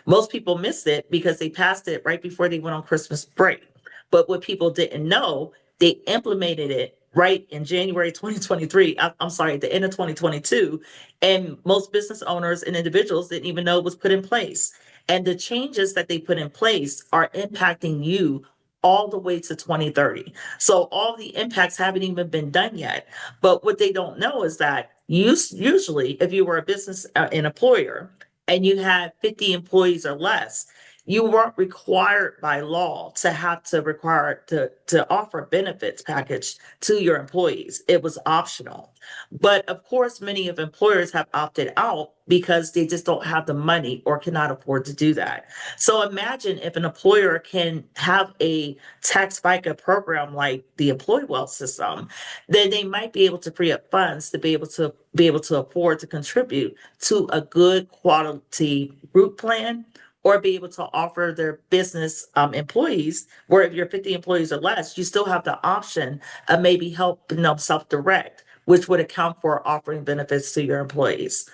Most people missed it because they passed it right before they went on Christmas break. But what people didn't know, they implemented it right in January 2023. I'm sorry, the end of 2022. And most business owners and individuals didn't even know it was put in place. And the changes that they put in place are impacting you all the way to 2030. So all the impacts haven't even been done yet. But what they don't know is that usually, if you were a business, an employer, and you had 50 employees or less, you weren't required by law to have to require to offer benefits package to your employees. It was optional. But of course, many of employers have opted out because they just don't have the money or cannot afford to do that. So imagine if an employer can have a tax FICA program like the Employee Wealth System, then they might be able to free up funds to be able to afford to contribute to a good quality group plan or be able to offer their business employees, where if you're 50 employees or less, you still have the option of maybe helping them self-direct, which would account for offering benefits to your employees.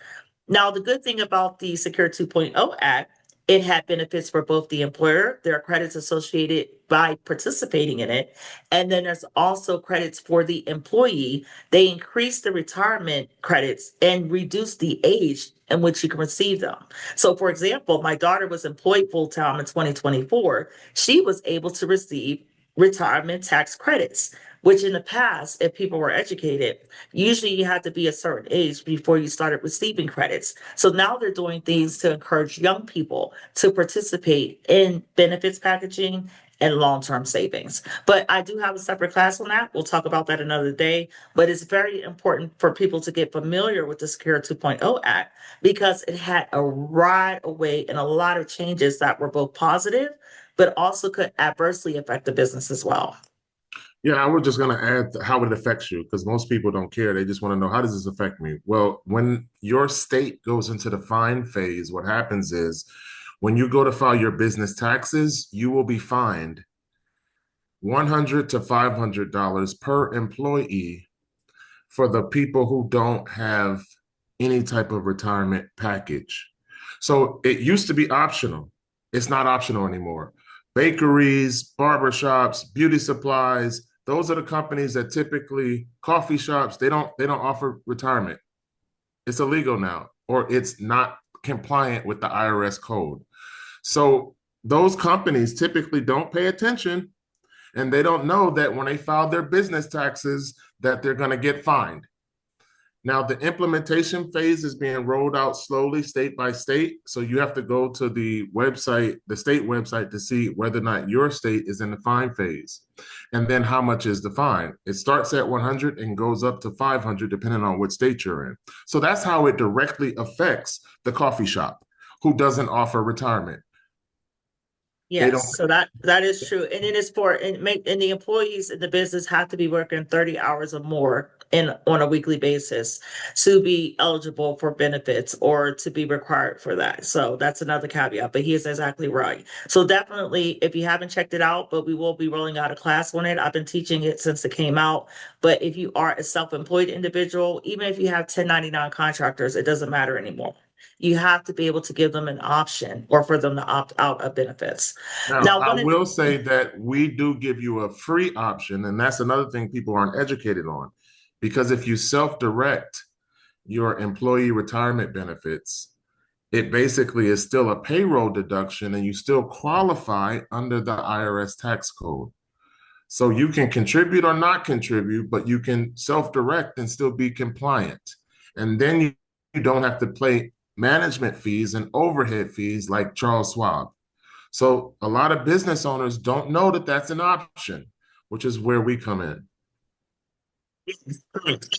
Now, the good thing about the Secure 2.0 Act, it had benefits for both the employer, there are credits associated by participating in it, and then there's also credits for the employee. They increased the retirement credits and reduced the age in which you can receive them. So, for example, my daughter was employed full time in 2024. She was able to receive retirement tax credits, which in the past, if people were educated, usually you had to be a certain age before you started receiving credits. So now they're doing things to encourage young people to participate in benefits packaging and long-term savings. But I do have a separate class on that. We'll talk about that another day. But it's very important for people to get familiar with the Secure 2.0 Act because it had a right away and a lot of changes that were both positive, but also could adversely affect the business as well. Yeah, I was just going to add how it affects you because most people don't care. They just want to know, how does this affect me? Well, when your state goes into the fine phase, what happens is when you go to file your business taxes, you will be fined $100 to $500 per employee for the people who don't have any type of retirement package. So it used to be optional. It's not optional anymore. Bakeries, barbershops, beauty supplies, those are the companies that typically, coffee shops, they don't offer retirement. It's illegal now, or it's not compliant with the IRS code. So those companies typically don't pay attention, and they don't know that when they file their business taxes that they're going to get fined. Now, the implementation phase is being rolled out slowly state by state. So you have to go to the website, the state website, to see whether or not your state is in the fine phase. And then how much is the fine? It starts at 100 and goes up to 500, depending on what state you're in. So that's how it directly affects the coffee shop who doesn't offer retirement. They don't. Yes, so that is true, and it is for and the employees in the business have to be working 30 hours or more in on a weekly basis to be eligible for benefits or to be required for that. So that's another caveat, but he is exactly right. So definitely, if you haven't checked it out, but we will be rolling out a class on it. I've been teaching it since it came out, but if you are a self-employed individual, even if you have 1099 contractors, it doesn't matter anymore. You have to be able to give them an option or for them to opt out of benefits. Now, Now, I one of will say that we do give you a free option, and that's another thing people aren't educated on. Because if you self-direct your employee retirement benefits, it basically is still a payroll deduction and you still qualify under the IRS tax code. So you can contribute or not contribute, but you can self-direct and still be compliant. And then you don't have to pay management fees and overhead fees like Charles Schwab. So a lot of business owners don't know that that's an option, which is where we come in.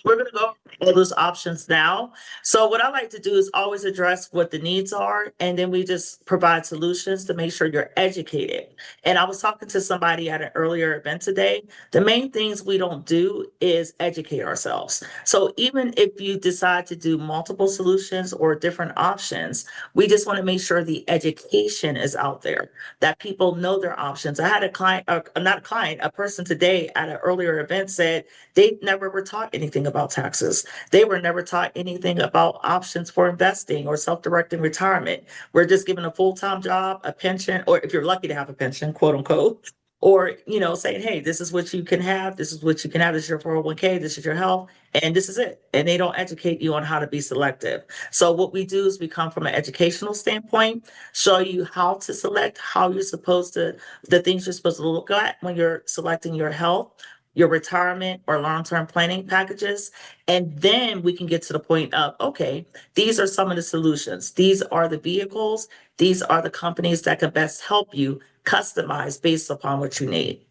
We're going to go over all those options now. So, what I like to do is always address what the needs are, and then we just provide solutions to make sure you're educated. And I was talking to somebody at an earlier event today. The main things we don't do is educate ourselves. So, even if you decide to do multiple solutions or different options, we just want to make sure the education is out there, that people know their options. I had a client, not a client, a person today at an earlier event said, they never were taught anything about taxes. They were never taught anything about options for investing or self-directing retirement. We're just given a full-time job, a pension, or if you're lucky to have a pension, quote unquote, or saying, hey, this is what you can have, this is what you can have, this is your 401k, this is your health, and this is it. And they don't educate you on how to be selective. So what we do is we come from an educational standpoint, show you how to select, how you're supposed to, the things you're supposed to look at when you're selecting your health, your retirement or long-term planning packages. And then we can get to the point of, okay, these are some of the solutions. These are the vehicles. These are the companies that can best help you customize based upon what you need.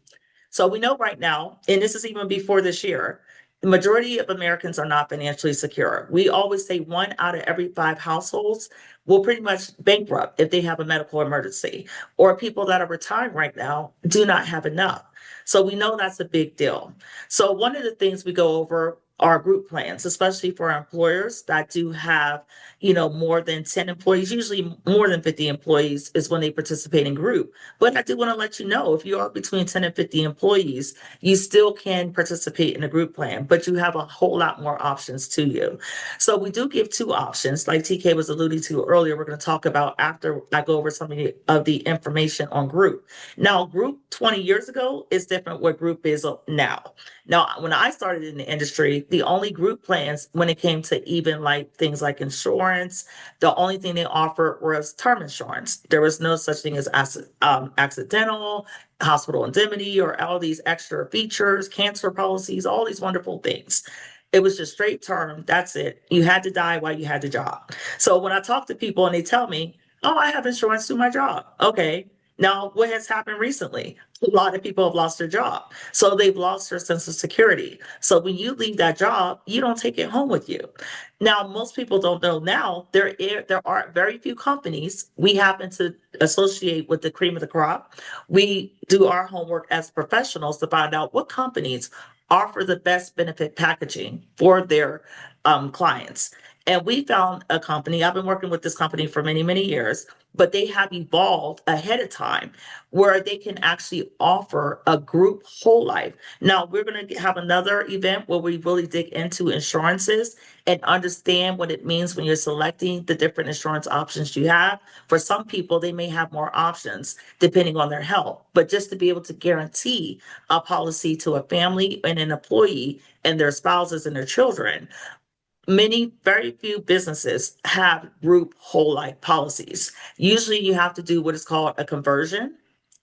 So we know right now, and this is even before this year, the majority of Americans are not financially secure. We always say 1 out of every 5 households will pretty much bankrupt if they have a medical emergency, or people that are retiring right now do not have enough. So we know that's a big deal. So one of the things we go over are group plans, especially for our employers that do have, more than 10 employees, usually more than 50 employees is when they participate in group. But I do want to let you know if you are between 10 and 50 employees, you still can participate in a group plan, but you have a whole lot more options to you. So we do give 2 options, like TK was alluding to earlier. We're going to talk about after I go over some of the information on group. Now, group 20 years ago is different what group is now. Now, when I started in the industry, the only group plans when it came to even like things like insurance, the only thing they offered was term insurance. There was no such thing as accidental, hospital indemnity, or all these extra features, cancer policies, all these wonderful things. It was just straight term. That's it. You had to die while you had the job. So when I talk to people and they tell me, oh, I have insurance through my job. Okay. Now, what has happened recently? A lot of people have lost their job. So they've lost their sense of security. So when you leave that job, you don't take it home with you. Now, most people don't know now, there are very few companies we happen to associate with the cream of the crop. We do our homework as professionals to find out what companies offer the best benefit packaging for their clients. And we found a company, I've been working with this company for many, many years, but they have evolved ahead of time where they can actually offer a group whole life. Now, we're going to have another event where we really dig into insurances and understand what it means when you're selecting the different insurance options you have. For some people, they may have more options depending on their health, but just to be able to guarantee a policy to a family and an employee and their spouses and their children, very few businesses have group whole life policies. Usually you have to do what is called a conversion.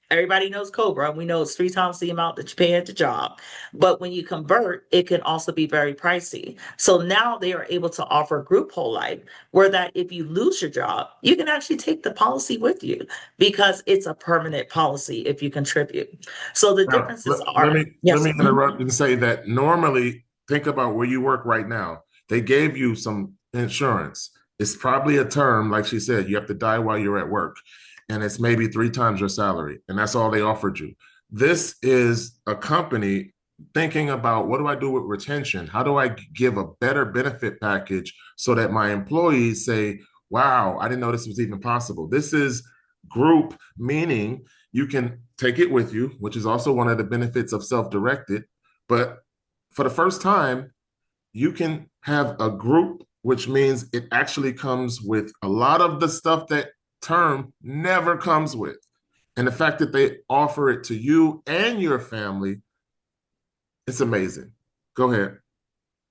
Everybody knows Cobra. We know it's 3 times the amount that you pay at the job. But when you convert, it can also be very pricey. So now they are able to offer group whole life, where that if you lose your job, you can actually take the policy with you because it's a permanent policy if you contribute. So the Now, differences let are, me let yes. me interrupt and say that normally, think about where you work right now. They gave you some insurance. It's probably a term, like she said, you have to die while you're at work. and it's maybe 3 times your salary, and that's all they offered you. This is a company thinking about, what do I do with retention? How do I give a better benefit package so that my employees say, wow, I didn't know this was even possible. This is group, meaning you can take it with you, which is also one of the benefits of self-directed. But for the first time, you can have a group, which means it actually comes with a lot of the stuff that term never comes with. And the fact that they offer it to you and your family, it's amazing. Go ahead.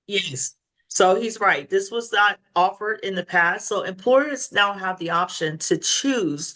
Yes. So he's right. This was not offered in the past. So employers now have the option to choose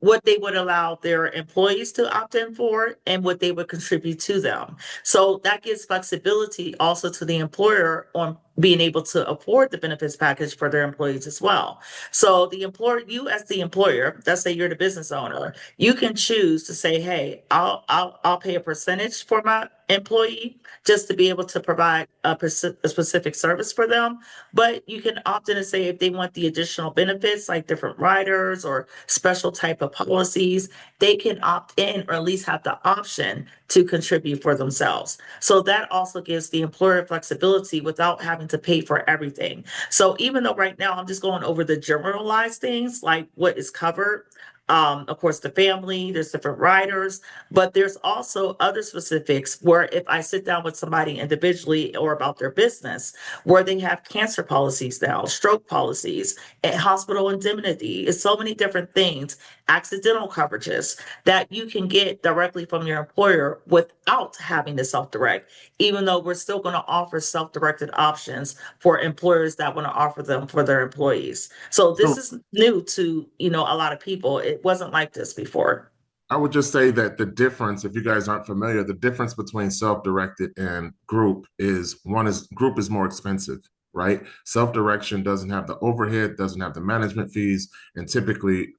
what they would allow their employees to opt in for and what they would contribute to them. So that gives flexibility also to the employer on being able to afford the benefits package for their employees as well. So the employer, you as the employer, let's say you're the business owner, you can choose to say, hey, I'll pay a percentage for my employee just to be able to provide a specific service for them. But you can opt in and say if they want the additional benefits like different riders or special type of policies, they can opt in or at least have the option to contribute for themselves. So that also gives the employer flexibility without having to pay for everything. So even though right now I'm just going over the generalized things like what is covered, of course, the family, there's different riders, but there's also other specifics where if I sit down with somebody individually or about their business, where they have cancer policies now, stroke policies, and hospital indemnity, it's so many different things, accidental coverages that you can get directly from your employer without having to self-direct, even though we're still going to offer self-directed options for employers that want to offer them for their employees. So this So is new to, a lot of people. It wasn't like this before. I would just say that the difference, if you guys aren't familiar, the difference between self-directed and group is, one is group is more expensive, right? Self-direction doesn't have the overhead, doesn't have the management fees, and typically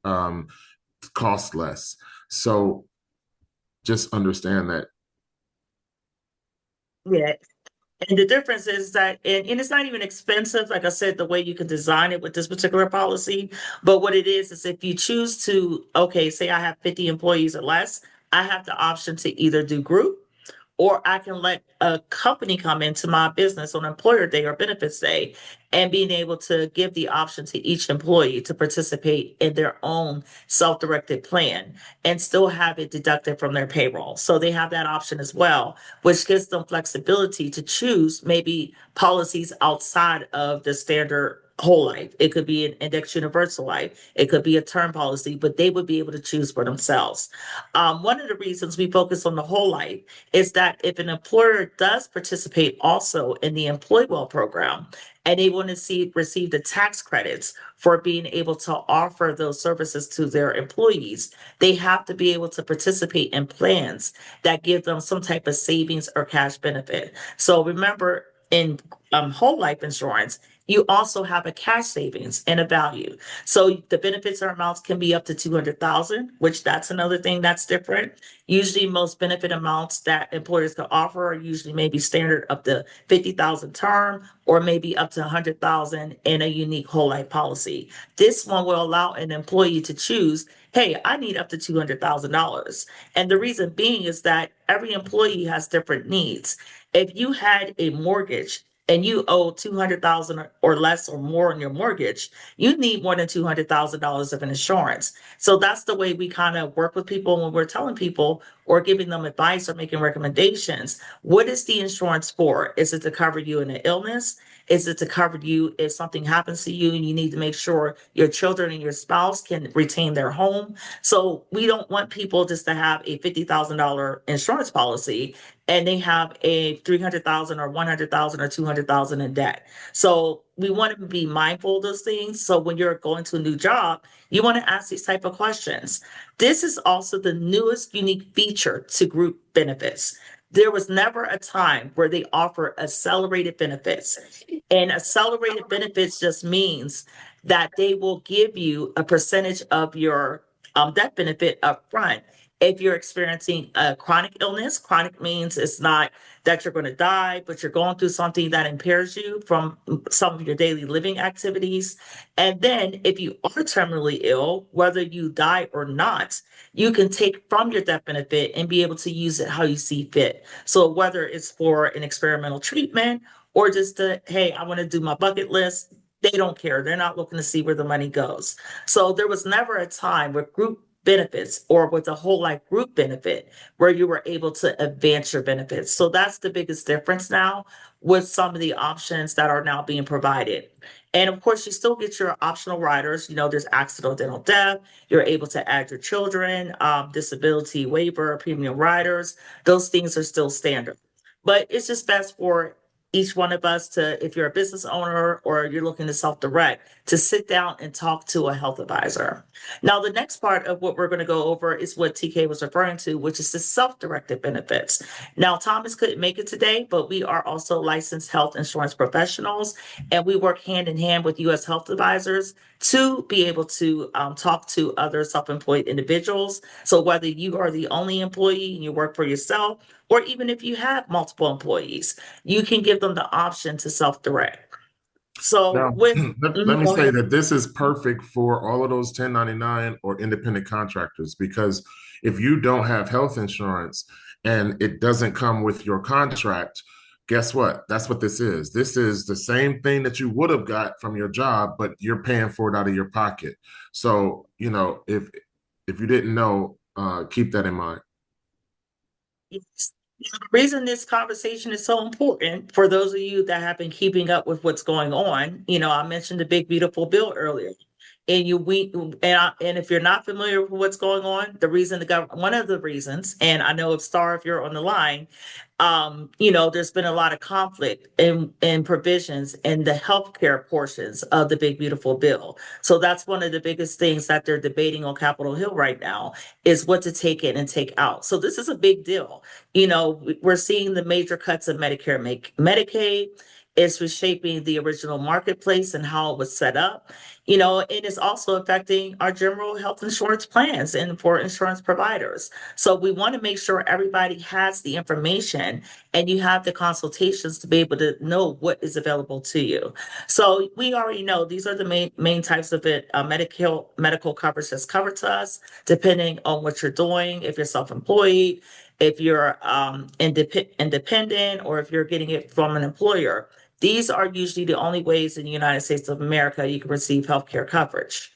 costs less. So just understand that. Yeah. And the difference is that, and it's not even expensive, like I said, the way you can design it with this particular policy. But what it is if you choose to, okay, say I have 50 employees or less, I have the option to either do group or I can let a company come into my business on employer day or benefits day and being able to give the option to each employee to participate in their own self-directed plan and still have it deducted from their payroll. So they have that option as well, which gives them flexibility to choose maybe policies outside of the standard whole life. It could be an index universal life. It could be a term policy, but they would be able to choose for themselves. One of the reasons we focus on the whole life is that if an employer does participate also in the employee well program and they want to receive the tax credits for being able to offer those services to their employees, they have to be able to participate in plans that give them some type of savings or cash benefit. So remember, in whole life insurance, you also have a cash savings and a value. So the benefits or amounts can be up to 200,000, which that's another thing that's different. Usually most benefit amounts that employers can offer are usually maybe standard up to 50,000 term or maybe up to 100,000 in a unique whole life policy. This one will allow an employee to choose, hey, I need up to $200,000. And the reason being is that every employee has different needs. If you had a mortgage and you owe 200,000 or less or more on your mortgage, you need more than $200,000 of an insurance. So that's the way we kind of work with people when we're telling people or giving them advice or making recommendations. What is the insurance for? Is it to cover you in an illness? Is it to cover you if something happens to you and you need to make sure your children and your spouse can retain their home? So we don't want people just to have a $50,000 insurance policy and they have a 300,000 or 100,000 or 200,000 in debt. So we want to be mindful of those things. So when you're going to a new job, you want to ask these type of questions. This is also the newest unique feature to group benefits. There was never a time where they offer accelerated benefits. And accelerated benefits just means that they will give you a percentage of your death benefit up front If you're experiencing a chronic illness, chronic means it's not that you're going to die, but you're going through something that impairs you from some of your daily living activities. And then if you are terminally ill, whether you die or not, you can take from your death benefit and be able to use it how you see fit. So whether it's for an experimental treatment or just to, hey, I want to do my bucket list, they don't care. They're not looking to see where the money goes. So there was never a time with group benefits or with a whole life group benefit where you were able to advance your benefits. So that's the biggest difference now with some of the options that are now being provided. And of course, you still get your optional riders. You know, there's accidental death. You're able to add your children, disability waiver, premium riders. Those things are still standard. But it's just best for each one of us to, if you're a business owner or you're looking to self-direct, to sit down and talk to a health advisor. Now, the next part of what we're going to go over is what TK was referring to, which is the self-directed benefits. Now, Thomas couldn't make it today, but we are also licensed health insurance professionals, and we work hand in hand with U.S. health advisors to be able to talk to other self-employed individuals. So whether you are the only employee and you work for yourself, or even if you have multiple employees, you can give them the option to self-direct. So Now, with, let me go say ahead. that this is perfect for all of those 1099 or independent contractors, because if you don't have health insurance and it doesn't come with your contract, guess what? That's what this is. This is the same thing that you would have got from your job, but you're paying for it out of your pocket. So, if you didn't know, keep that in mind. Yes. The reason this conversation is so important for those of you that have been keeping up with what's going on, I mentioned the big beautiful bill earlier. And and if you're not familiar with what's going on, the reason the government, one of the reasons, and I know if Star, if you're on the line, there's been a lot of conflict in provisions in the healthcare portions of the big beautiful bill. So that's one of the biggest things that they're debating on Capitol Hill right now is what to take in and take out. So this is a big deal. We're seeing the major cuts of Medicare, Medicaid. It's reshaping the original marketplace and how it was set up. It is also affecting our general health insurance plans and for insurance providers. So we want to make sure everybody has the information and you have the consultations to be able to know what is available to you. So we already know these are the main types of it. Medical coverage that's covered to us, depending on what you're doing. If you're self-employed, if you're independent, or if you're getting it from an employer. These are usually the only ways in the United States of America you can receive healthcare coverage.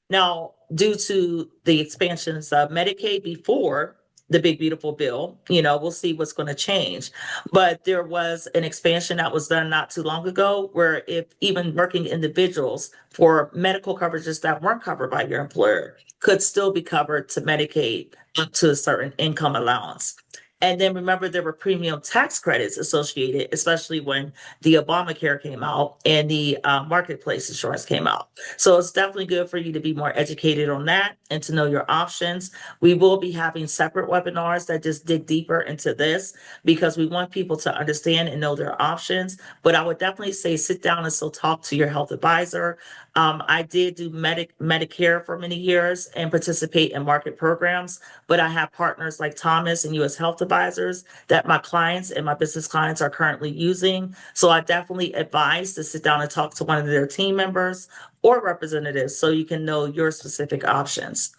Now, due to the expansions of Medicaid before the big beautiful bill, we'll see what's going to change. But there was an expansion that was done not too long ago where if even working individuals for medical coverages that weren't covered by your employer could still be covered to Medicaid up to a certain income allowance. And then remember, there were premium tax credits associated, especially when the Obamacare came out and the marketplace insurance came out. So it's definitely good for you to be more educated on that and to know your options. We will be having separate webinars that just dig deeper into this because we want people to understand and know their options. But I would definitely say sit down and still talk to your health advisor. I did do Medicare for many years and participate in market programs, but I have partners like Thomas and U.S. Health Advisors that my clients and my business clients are currently using. So I definitely advise to sit down and talk to one of their team members or representatives so you can know your specific options.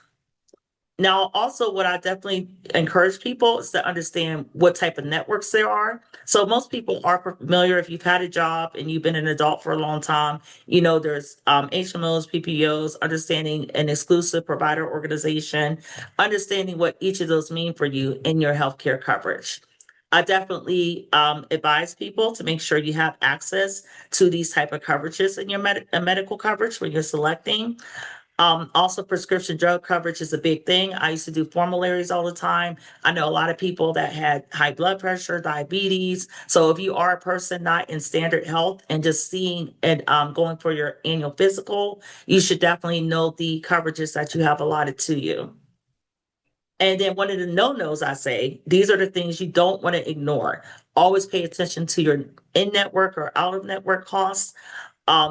Now, also, what I definitely encourage people is to understand what type of networks there are. So, most people are familiar if you've had a job and you've been an adult for a long time. There's HMOs, PPOs, understanding an exclusive provider organization, understanding what each of those mean for you in your healthcare coverage. I definitely advise people to make sure you have access to these type of coverages in your medical coverage when you're selecting. Also, prescription drug coverage is a big thing. I used to do formularies all the time. I know a lot of people that had high blood pressure, diabetes. So if you are a person not in standard health and just seeing and going for your annual physical, you should definitely know the coverages that you have allotted to you. And then one of the no-nos I say, these are the things you don't want to ignore. Always pay attention to your in-network or out-of-network costs.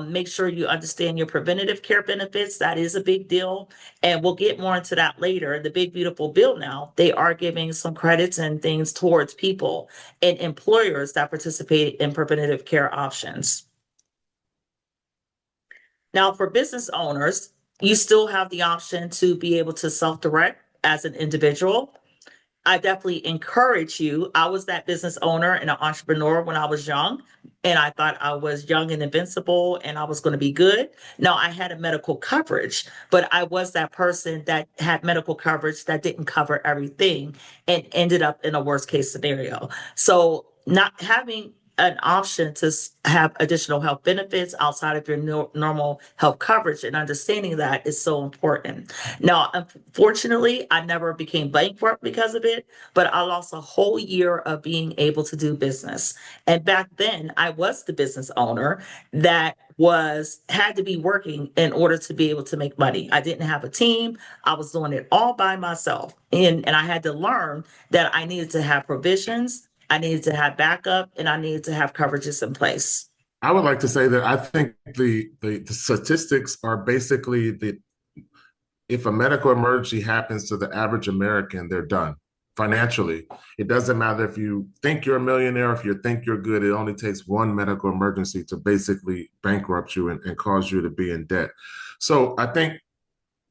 Make sure you understand your preventative care benefits. That is a big deal. And we'll get more into that later. The big, beautiful bill now, they are giving some credits and things towards people and employers that participate in preventative care options. Now, for business owners, you still have the option to be able to self-direct as an individual. I definitely encourage you. I was that business owner and an entrepreneur when I was young, and I thought I was young and invincible and I was going to be good. Now, I had a medical coverage, but I was that person that had medical coverage that didn't cover everything and ended up in a worst case scenario. So, not having an option to have additional health benefits outside of your normal health coverage and understanding that is so important. Now, unfortunately, I never became bankrupt because of it, but I lost a whole year of being able to do business. And back then, I was the business owner that had to be working in order to be able to make money. I didn't have a team. I was doing it all by myself. And I had to learn that I needed to have provisions, I needed to have backup, and I needed to have coverages in place. I would like to say that I think the statistics are basically if a medical emergency happens to the average American, they're done financially. It doesn't matter if you think you're a millionaire, if you think you're good, it only takes one medical emergency to basically bankrupt you and cause you to be in debt. So I think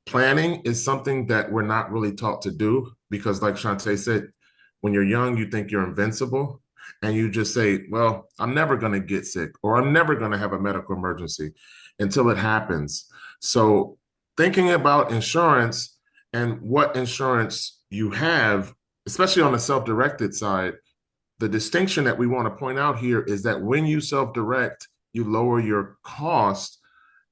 planning is something that we're not really taught to do because, like Shantae said, when you're young, you think you're invincible and you just say, well, I'm never going to get sick or I'm never going to have a medical emergency until it happens. So thinking about insurance and what insurance you have, especially on the self-directed side, the distinction that we want to point out here is that when you self-direct, you lower your cost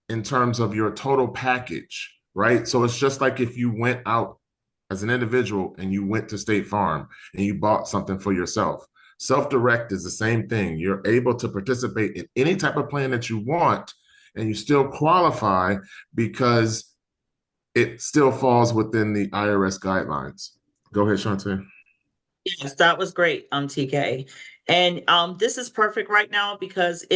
in terms of your total package, right? So it's just like if you went out as an individual and you went to State Farm and you bought something for yourself. Self-direct is the same thing. You're able to participate in any type of plan that you want and you still qualify because it still falls within the IRS guidelines. Go ahead, Shantae. Yes, that was great, TK. And this is perfect right now because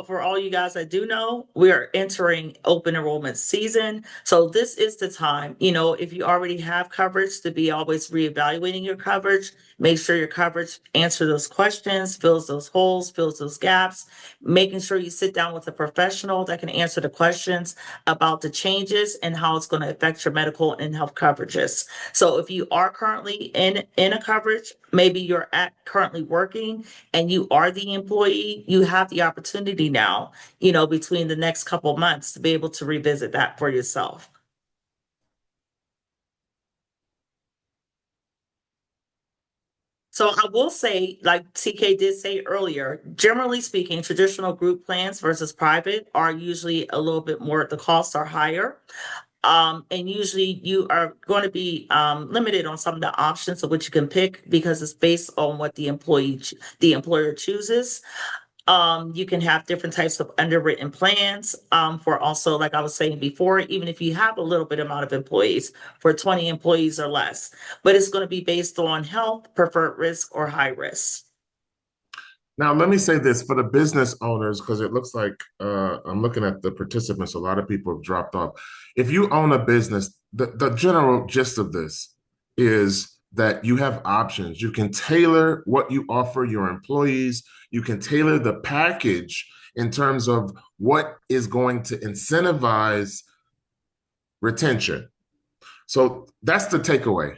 for all you guys that do know, we are entering open enrollment season. So this is the time, if you already have coverage, to be always reevaluating your coverage. Make sure your coverage answers those questions, fills those holes, fills those gaps, making sure you sit down with a professional that can answer the questions about the changes and how it's going to affect your medical and health coverages. So if you are currently in a coverage, maybe you're currently working and you are the employee, you have the opportunity now, between the next couple of months to be able to revisit that for yourself. So I will say, like TK did say earlier, generally speaking, traditional group plans versus private are usually a little bit more, the costs are higher. And usually you are going to be limited on some of the options of which you can pick because it's based on what the employer chooses. You can have different types of underwritten plans for also, like I was saying before, even if you have a little bit amount of employees, for 20 employees or less, but it's going to be based on health, preferred risk, or high risk. Now, let me say this for the business owners, because it looks like I'm looking at the participants, a lot of people have dropped off. If you own a business, the general gist of this is that you have options. You can tailor what you offer your employees. You can tailor the package in terms of what is going to incentivize retention. So that's the takeaway,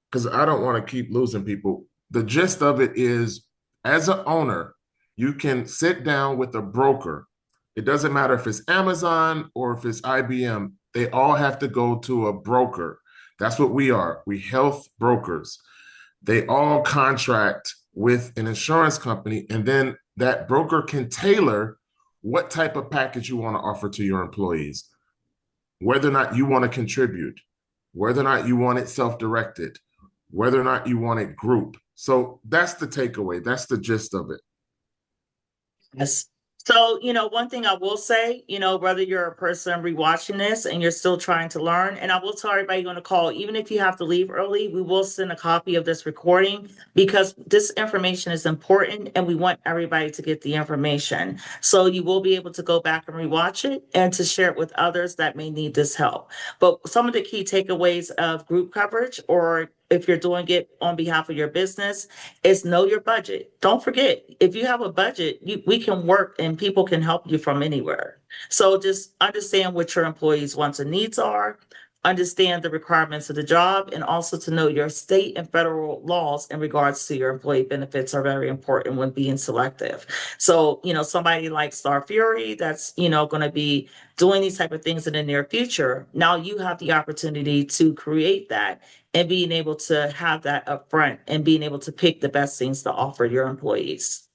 because I don't want to keep losing people. The gist of it is, as an owner, you can sit down with a broker. It doesn't matter if it's Amazon or if it's IBM. They all have to go to a broker. That's what we are. We health brokers. They all contract with an insurance company, and then that broker can tailor what type of package you want to offer to your employees, whether or not you want to contribute, whether or not you want it self-directed, whether or not you want it group. So that's the takeaway. That's the gist of it. Yes. So, one thing I will say, whether you're a person rewatching this and you're still trying to learn, and I will tell everybody on the call, even if you have to leave early, we will send a copy of this recording because this information is important and we want everybody to get the information. So you will be able to go back and rewatch it and to share it with others that may need this help. But some of the key takeaways of group coverage, or if you're doing it on behalf of your business, is know your budget. Don't forget, if you have a budget, we can work and people can help you from anywhere. So just understand what your employees' wants and needs are, understand the requirements of the job, and also to know your state and federal laws in regards to your employee benefits are very important when being selective. So, somebody like Star Fury that's, going to be doing these type of things in the near future, now you have the opportunity to create that and being able to have that upfront and being able to pick the best things to offer your employees.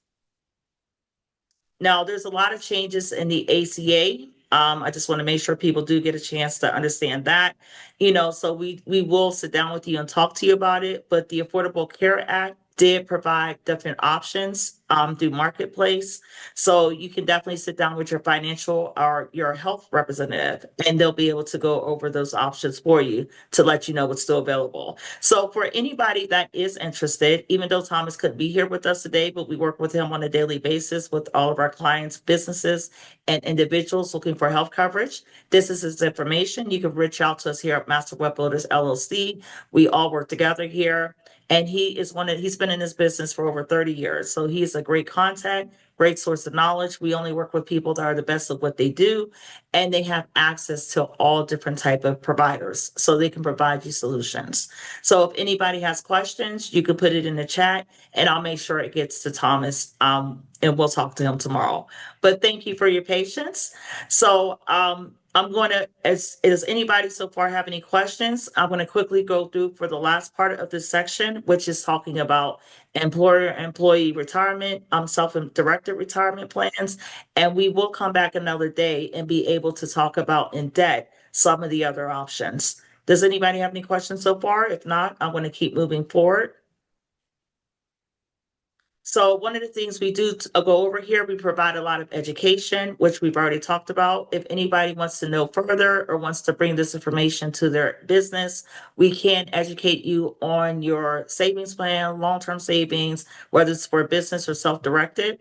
Now, there's a lot of changes in the ACA. I just want to make sure people do get a chance to understand that. So we will sit down with you and talk to you about it. But the Affordable Care Act did provide different options through Marketplace. So you can definitely sit down with your financial or your health representative, and they'll be able to go over those options for you to let you know what's still available. So for anybody that is interested, even though Thomas couldn't be here with us today, but we work with him on a daily basis with all of our clients, businesses, and individuals looking for health coverage. This is his information. You can reach out to us here at Master Web Builders LLC. We all work together here. And he's been in this business for over 30 years. So he's a great contact, great source of knowledge. We only work with people that are the best of what they do, and they have access to all different type of providers. So they can provide you solutions. So if anybody has questions, you can put it in the chat and I'll make sure it gets to Thomas. And we'll talk to him tomorrow. But thank you for your patience. So I'm going to, does anybody so far have any questions? I'm going to quickly go through for the last part of this section, which is talking about employee retirement, self-directed retirement plans. And we will come back another day and be able to talk about in depth some of the other options. Does anybody have any questions so far? If not, I'm going to keep moving forward. So one of the things we do go over here, we provide a lot of education, which we've already talked about. If anybody wants to know further or wants to bring this information to their business, we can educate you on your savings plan, long-term savings, whether it's for business or self-directed.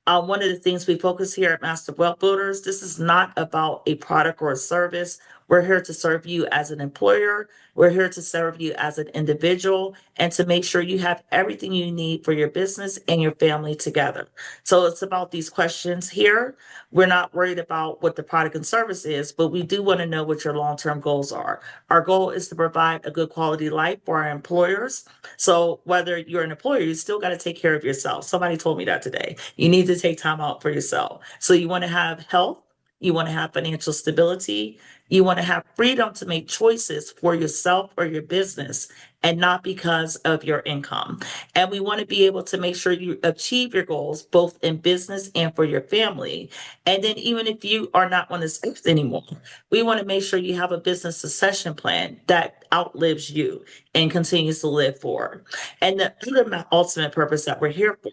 One of the things we focus here at Master Wealth Builders, this is not about a product or a service. We're here to serve you as an employer. We're here to serve you as an individual and to make sure you have everything you need for your business and your family together. So it's about these questions here. We're not worried about what the product and service is, but we do want to know what your long-term goals are. Our goal is to provide a good quality life for our employers. So whether you're an employer, you still got to take care of yourself. Somebody told me that today. You need to take time out for yourself. So you want to have health, you want to have financial stability, you want to have freedom to make choices for yourself or your business and not because of your income. And we want to be able to make sure you achieve your goals both in business and for your family. And then even if you are not on this earth anymore, we want to make sure you have a business succession plan that outlives you and continues to live for. And the ultimate purpose that we're here for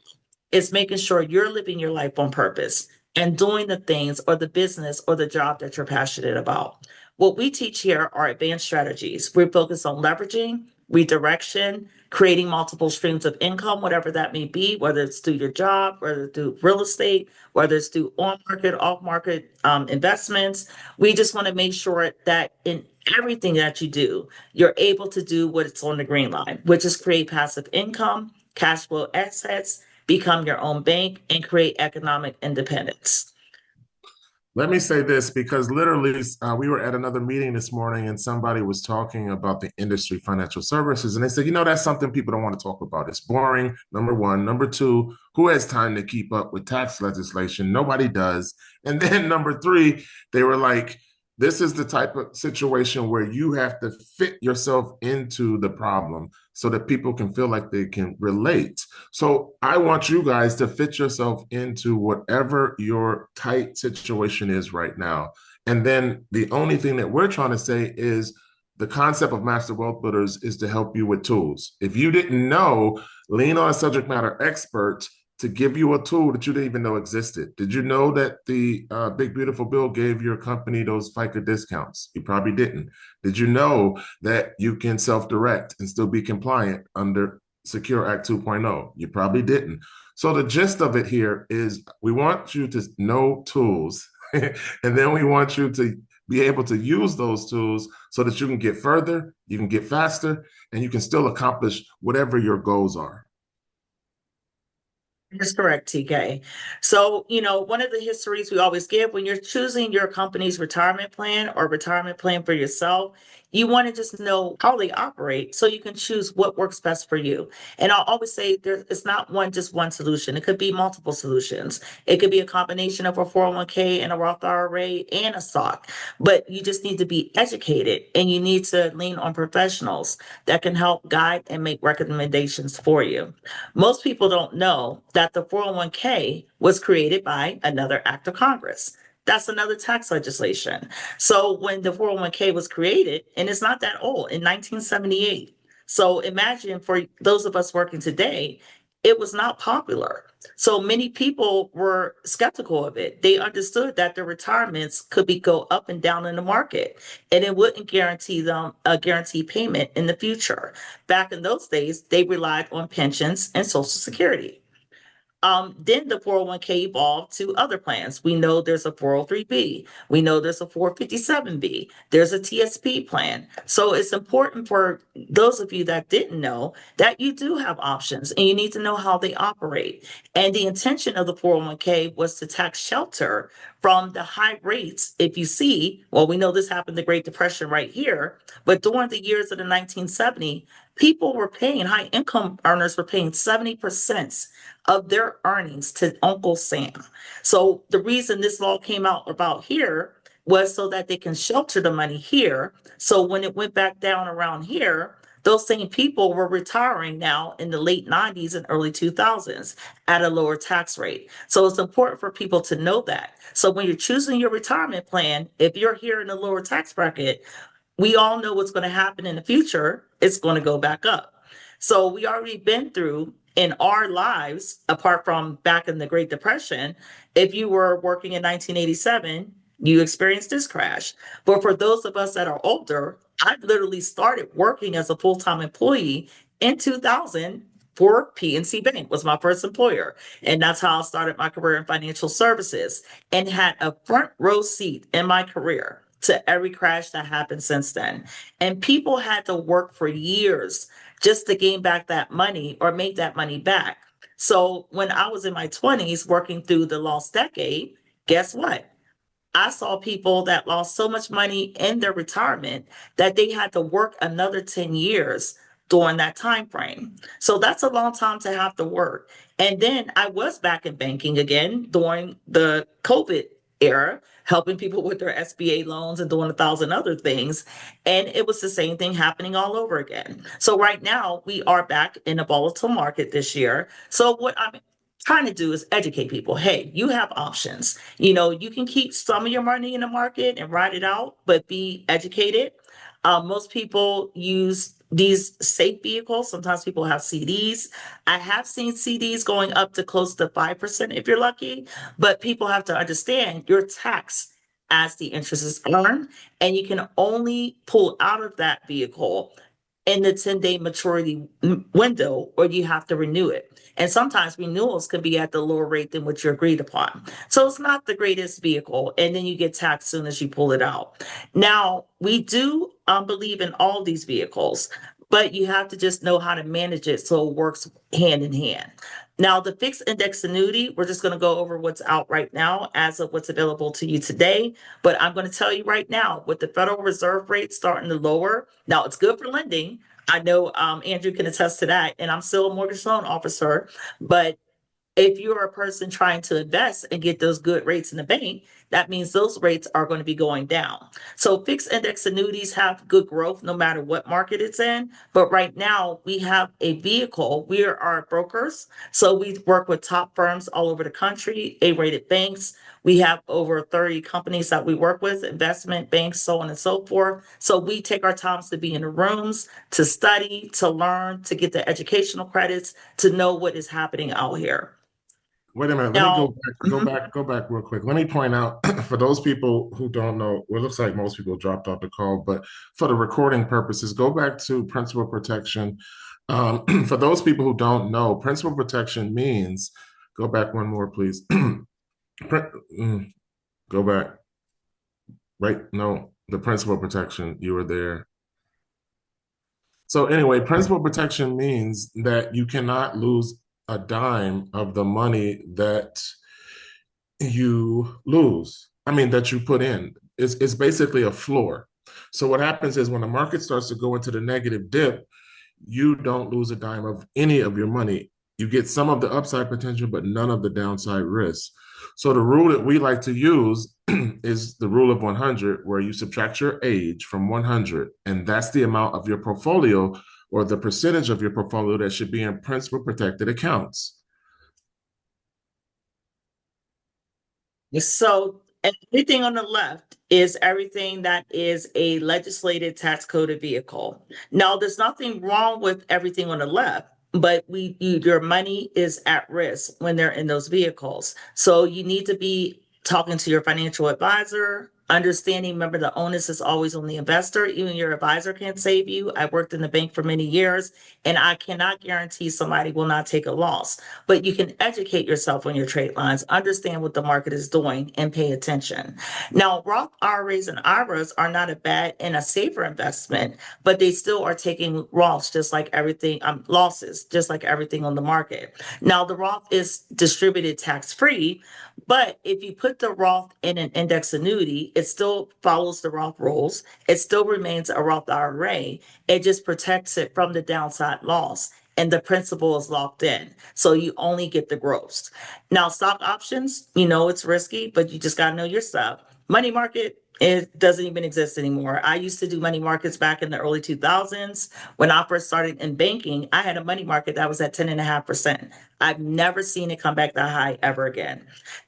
is making sure you're living your life on purpose and doing the things or the business or the job that you're passionate about. What we teach here are advanced strategies. We're focused on leveraging, redirection, creating multiple streams of income, whatever that may be, whether it's through your job, whether it's through real estate, whether it's through on-market, off-market investments. We just want to make sure that in everything that you do, you're able to do what's on the green line, which is create passive income, cash flow assets, become your own bank, and create economic independence. Let me say this because literally we were at another meeting this morning and somebody was talking about the industry financial services. And they said, that's something people don't want to talk about. It's boring, number one. Number two, who has time to keep up with tax legislation? Nobody does. And then number three, they were like, this is the type of situation where you have to fit yourself into the problem so that people can feel like they can relate. So I want you guys to fit yourself into whatever your tight situation is right now. And then the only thing that we're trying to say is the concept of Master Wealth Builders is to help you with tools. If you didn't know, lean on a subject matter expert to give you a tool that you didn't even know existed. Did you know that the Big Beautiful Bill gave your company those FICA discounts? You probably didn't. Did you know that you can self-direct and still be compliant under Secure Act 2.0? You probably didn't. So the gist of it here is we want you to know tools, and then we want you to be able to use those tools so that you can get further, you can get faster, and you can still accomplish whatever your goals are. That's correct, TK. So, one of the histories we always give when you're choosing your company's retirement plan or retirement plan for yourself, you want to just know how they operate so you can choose what works best for you. And I'll always say it's not just one solution. It could be multiple solutions. It could be a combination of a 401k and a Roth IRA and a stock. But you just need to be educated and you need to lean on professionals that can help guide and make recommendations for you. Most people don't know that the 401k was created by another act of Congress. That's another tax legislation. So when the 401k was created, and it's not that old, in 1978. So imagine for those of us working today, it was not popular. So many people were skeptical of it. They understood that their retirements could go up and down in the market, and it wouldn't guarantee them a guaranteed payment in the future. Back in those days, they relied on pensions and Social Security. Then the 401k evolved to other plans. We know there's a 403b. We know there's a 457b. There's a TSP plan. So it's important for those of you that didn't know that you do have options and you need to know how they operate. And the intention of the 401k was to tax shelter from the high rates. If you see, well, we know this happened the Great Depression right here, but during the years of the 1970s, people were paying, high income earners were paying 70% of their earnings to Uncle Sam. So the reason this law came out about here was so that they can shelter the money here. So when it went back down around here, those same people were retiring now in the late 90s and early 2000s at a lower tax rate. So it's important for people to know that. So when you're choosing your retirement plan, if you're here in the lower tax bracket, we all know what's going to happen in the future. It's going to go back up. So we already been through in our lives, apart from back in the Great Depression, if you were working in 1987, you experienced this crash. But for those of us that are older, I literally started working as a full-time employee in 2000 for PNC Bank was my first employer. And that's how I started my career in financial services and had a front row seat in my career to every crash that happened since then. And people had to work for years just to gain back that money or make that money back. So when I was in my 20s working through the lost decade, guess what? I saw people that lost so much money in their retirement that they had to work another 10 years during that time frame. So that's a long time to have to work. And then I was back in banking again during the COVID era, helping people with their SBA loans and doing 1,000 other things. And it was the same thing happening all over again. So right now we are back in a volatile market this year. So what I'm trying to do is educate people. Hey, you have options. You can keep some of your money in the market and ride it out, but be educated. Most people use these safe vehicles. Sometimes people have CDs. I have seen CDs going up to close to 5% if you're lucky, but people have to understand you're taxed as the interest is earned, and you can only pull out of that vehicle in the 10-day maturity window, or you have to renew it. And sometimes renewals can be at the lower rate than what you agreed upon. So it's not the greatest vehicle. And then you get taxed as soon as you pull it out. Now, we do believe in all these vehicles, but you have to just know how to manage it so it works hand in hand. Now, the fixed index annuity, we're just going to go over what's out right now as of what's available to you today. But I'm going to tell you right now, with the Federal Reserve rate starting to lower, now it's good for lending. I know Andrew can attest to that, and I'm still a mortgage loan officer. But if you're a person trying to invest and get those good rates in the bank, that means those rates are going to be going down. So fixed index annuities have good growth no matter what market it's in. But right now we have a vehicle. We are brokers. So we work with top firms all over the country, A-rated banks. We have over 30 companies that we work with, investment banks, so on and so forth. So we take our times to be in the rooms, to study, to learn, to get the educational credits, to know what is happening out here. Wait a minute. Let me Now, mhm. go back real quick. Let me point out for those people who don't know, well, it looks like most people dropped off the call, but for the recording purposes, go back to principal protection. For those people who don't know, principal protection means, go back one more, please. Go back. Right? No, the principal protection, you were there. So anyway, principal protection means that you cannot lose a dime of the money that you lose. I mean, that you put in. It's basically a floor. So what happens is when the market starts to go into the negative dip, you don't lose a dime of any of your money. You get some of the upside potential, but none of the downside risk. So the rule that we like to use is the rule of 100, where you subtract your age from 100, and that's the amount of your portfolio or the percentage of your portfolio that should be in principal protected accounts. So everything on the left is everything that is a legislated tax coded vehicle. Now, there's nothing wrong with everything on the left, but your money is at risk when they're in those vehicles. So you need to be talking to your financial advisor, understanding, remember, the onus is always on the investor. Even your advisor can't save you. I worked in the bank for many years, and I cannot guarantee somebody will not take a loss, but you can educate yourself on your trade lines, understand what the market is doing, and pay attention. Now, Roth IRAs and IRAs are not a bad and a safer investment, but they still are taking Roths just like everything, losses, just like everything on the market. Now, the Roth is distributed tax free, but if you put the Roth in an index annuity, it still follows the Roth rules. It still remains a Roth IRA. It just protects it from the downside loss, and the principal is locked in. So you only get the gross. Now, stock options, it's risky, but you just got to know your stuff. Money market, it doesn't even exist anymore. I used to do money markets back in the early 2000s. When I first started in banking, I had a money market that was at 10.5%. I've never seen it come back that high ever again.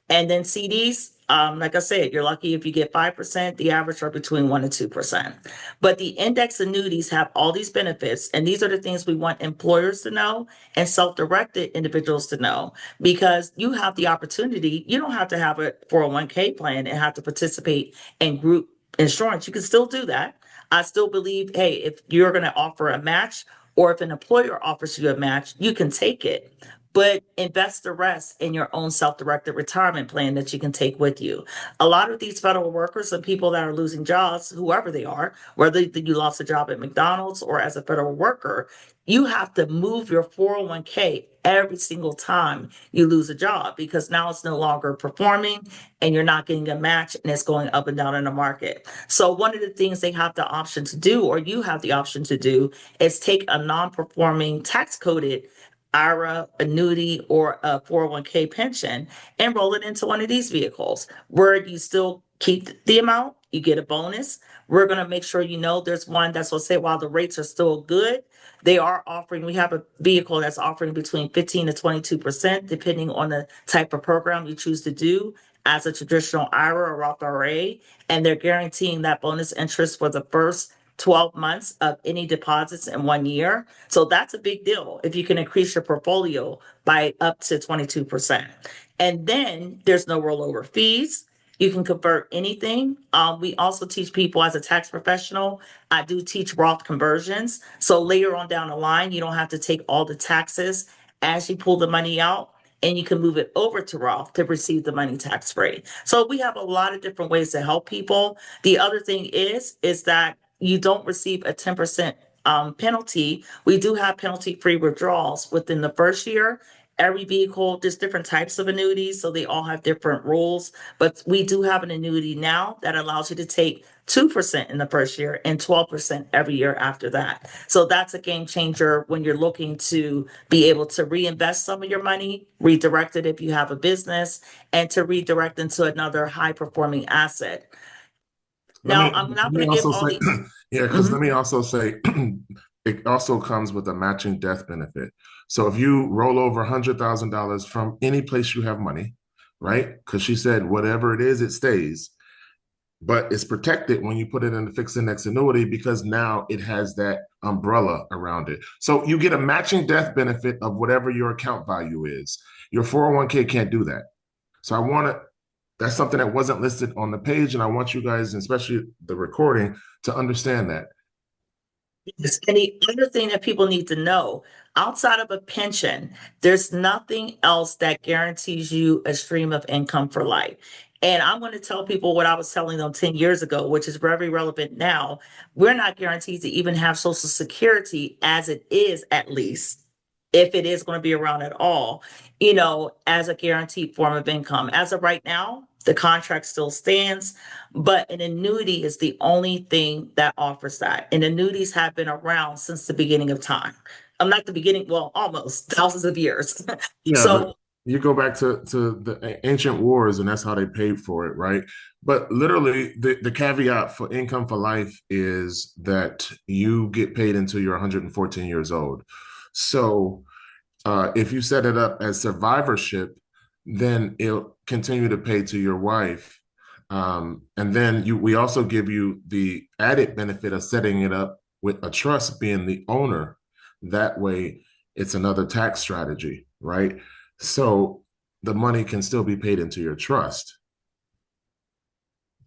And then CDs, like I said, you're lucky if you get 5%. The average are between 1% and 2%. But the index annuities have all these benefits, and these are the things we want employers to know and self-directed individuals to know, because you have the opportunity. You don't have to have a 401k plan and have to participate in group insurance. You can still do that. I still believe, hey, if you're going to offer a match, or if an employer offers you a match, you can take it, but invest the rest in your own self-directed retirement plan that you can take with you. A lot of these federal workers and people that are losing jobs, whoever they are, whether you lost a job at McDonald's or as a federal worker, you have to move your 401k every single time you lose a job, because now it's no longer performing and you're not getting a match, and it's going up and down in the market. So one of the things they have the option to do, or you have the option to do, is take a non-performing tax coded IRA, annuity, or a 401k pension and roll it into one of these vehicles where you still keep the amount, you get a bonus. We're going to make sure there's one that's going to say, while the rates are still good, we have a vehicle that's offering between 15 to 22%, depending on the type of program you choose to do as a traditional IRA or Roth IRA. And they're guaranteeing that bonus interest for the first 12 months of any deposits in 1 year. So that's a big deal if you can increase your portfolio by up to 22%. And then there's no rollover fees. You can convert anything. We also teach people, as a tax professional, I do teach Roth conversions. So later on down the line, you don't have to take all the taxes as you pull the money out, and you can move it over to Roth to receive the money tax free. So we have a lot of different ways to help people. The other thing is that you don't receive a 10% penalty. We do have penalty-free withdrawals within the first year. Every vehicle, there's different types of annuities, so they all have different rules. But we do have an annuity now that allows you to take 2% in the first year and 12% every year after that. So that's a game changer when you're looking to be able to reinvest some of your money, redirect it if you have a business, and to redirect into another high performing asset. Now, I'm Let not me going to give also all say, the. yeah, because Mhm. let me also say, it also comes with a matching death benefit. So if you roll over $100,000 from any place you have money, right? Because she said whatever it is, it stays, but it's protected when you put it in the fixed index annuity, because now it has that umbrella around it. So you get a matching death benefit of whatever your account value is. Your 401k can't do that. So I want to, that's something that wasn't listed on the page. And I want you guys, especially the recording, to understand that. Yes, and the other thing that people need to know, outside of a pension, there's nothing else that guarantees you a stream of income for life. And I'm going to tell people what I was telling them 10 years ago, which is very relevant now. We're not guaranteed to even have Social Security as it is, at least, if it is going to be around at all, as a guaranteed form of income. As of right now, the contract still stands. But an annuity is the only thing that offers that. And annuities have been around since the beginning of time. I'm not the beginning, well, almost thousands of years. Yeah, but So you go back to the ancient wars, and that's how they paid for it, right? But literally, the caveat for income for life is that you get paid until you're 114 years old. So if you set it up as survivorship, then it'll continue to pay to your wife. And then we also give you the added benefit of setting it up with a trust being the owner. That way, it's another tax strategy, right? So the money can still be paid into your trust.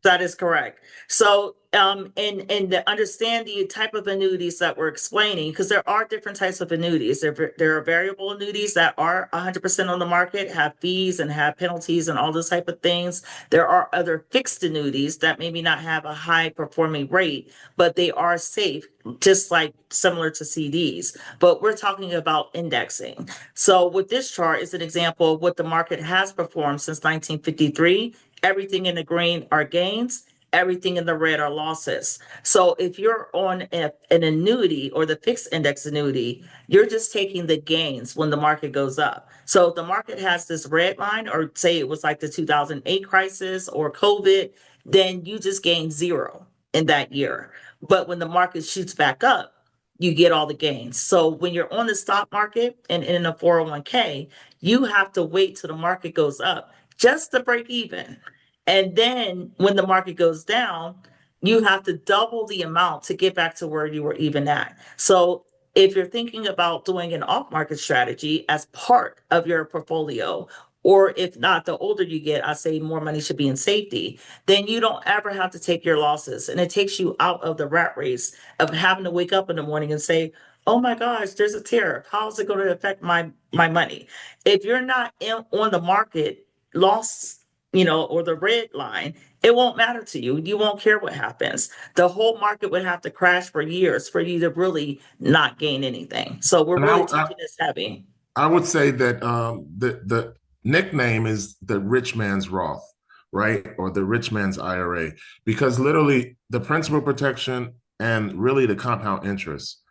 that is correct. So, and to understand the type of annuities that we're explaining, because there are different types of annuities. There are variable annuities that are 100% on the market, have fees and have penalties and all those type of things. There are other fixed annuities that maybe not have a high performing rate, but they are safe, just like similar to CDs. But we're talking about indexing. So, with this chart is an example of what the market has performed since 1953. Everything in the green are gains, everything in the red are losses. So if you're on an annuity or the fixed index annuity, you're just taking the gains when the market goes up. So if the market has this red line, or say it was like the 2008 crisis or COVID, then you just gain zero in that year. But when the market shoots back up, you get all the gains. So when you're on the stock market and in a 401k, you have to wait till the market goes up just to break even. And then when the market goes down, you have to double the amount to get back to where you were even at. So if you're thinking about doing an off market strategy as part of your portfolio, or if not, the older you get, I say more money should be in safety, then you don't ever have to take your losses. And it takes you out of the rat race of having to wake up in the morning and say, oh my gosh, there's a tariff. How is it going to affect my money? If you're not on the market, loss, or the red line, it won't matter to you. You won't care what happens. The whole market would have to crash for years for you to really not gain anything. So we're And really teaching this heavy. I would say that the nickname is the rich man's Roth, right? Or the rich man's IRA, because literally the principal protection and really the compound interest.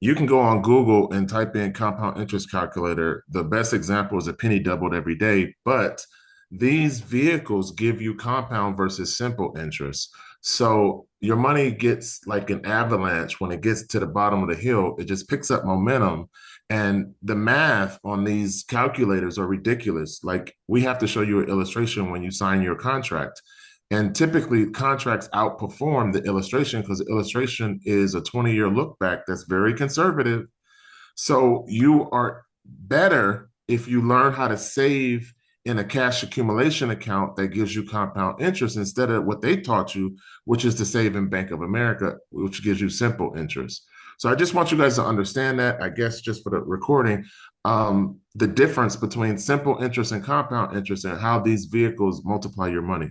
You can go on Google and type in compound interest calculator. The best example is a penny doubled every day, but these vehicles give you compound versus simple interest. So your money gets like an avalanche when it gets to the bottom of the hill. It just picks up momentum. And the math on these calculators are ridiculous. Like we have to show you an illustration when you sign your contract. And typically, contracts outperform the illustration because the illustration is a 20-year look back that's very conservative. So you are better if you learn how to save in a cash accumulation account that gives you compound interest instead of what they taught you, which is to save in Bank of America, which gives you simple interest. So I just want you guys to understand that, I guess, just for the recording, the difference between simple interest and compound interest and how these vehicles multiply your money.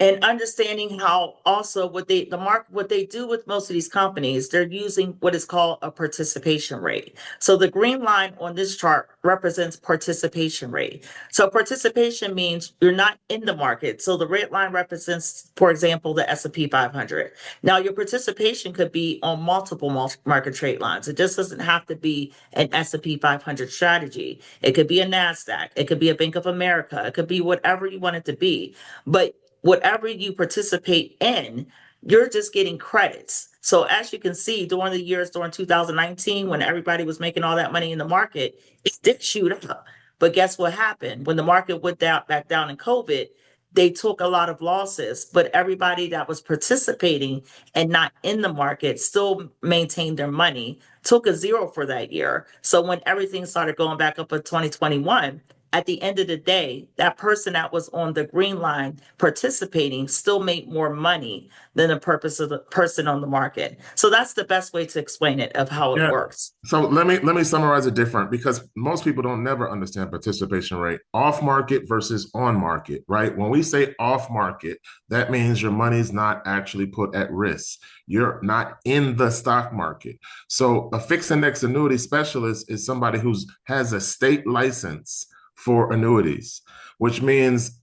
And understanding how also what they do with most of these companies, they're using what is called a participation rate. So the green line on this chart represents participation rate. So participation means you're not in the market. So the red line represents, for example, the S&P 500. Now your participation could be on multiple market trade lines. It just doesn't have to be an S&P 500 strategy. It could be a NASDAQ. It could be a Bank of America. It could be whatever you want it to be. But whatever you participate in, you're just getting credits. So as you can see, during 2019, when everybody was making all that money in the market, it did shoot up. But guess what happened? When the market went down back down in COVID, they took a lot of losses, but everybody that was participating and not in the market still maintained their money, took a zero for that year. So when everything started going back up in 2021, at the end of the day, that person that was on the green line participating still made more money than the purpose of the person on the market. So that's the best way to explain it of how it Yeah. works. So let me summarize it different because most people don't never understand participation rate. Off market versus on market, right? When we say off market, that means your money's not actually put at risk. You're not in the stock market. So a fixed index annuity specialist is somebody who has a state license for annuities, which means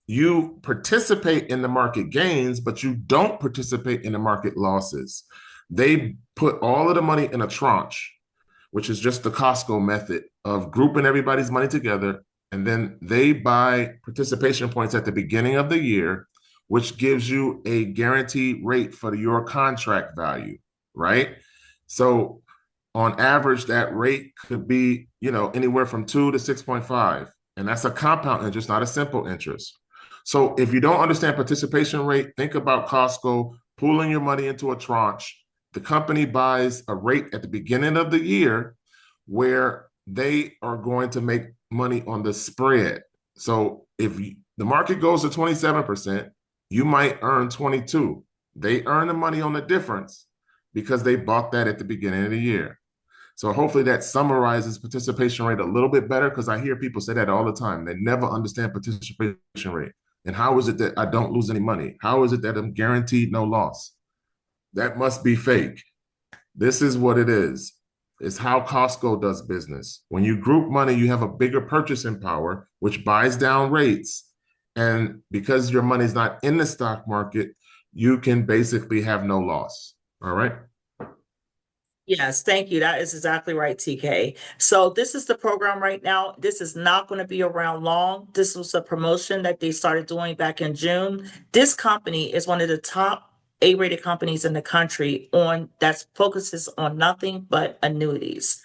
you participate in the market gains, but you don't participate in the market losses. They put all of the money in a tranche, which is just the Costco method of grouping everybody's money together. And then they buy participation points at the beginning of the year, which gives you a guaranteed rate for your contract value, right? So on average, that rate could be, anywhere from 2 to 6.5. And that's a compound interest, not a simple interest. So if you don't understand participation rate, think about Costco pooling your money into a tranche. The company buys a rate at the beginning of the year where they are going to make money on the spread. So if the market goes to 27%, you might earn 22. They earn the money on the difference because they bought that at the beginning of the year. So hopefully that summarizes participation rate a little bit better because I hear people say that all the time. They never understand participation rate. And how is it that I don't lose any money? How is it that I'm guaranteed no loss? That must be fake. This is what it is. It's how Costco does business. When you group money, you have a bigger purchasing power, which buys down rates. And because your money's not in the stock market, you can basically have no loss. All right. Yes, thank you. That is exactly right, TK. So this is the program right now. This is not going to be around long. This was a promotion that they started doing back in June. This company is one of the top A-rated companies in the country on that focuses on nothing but annuities.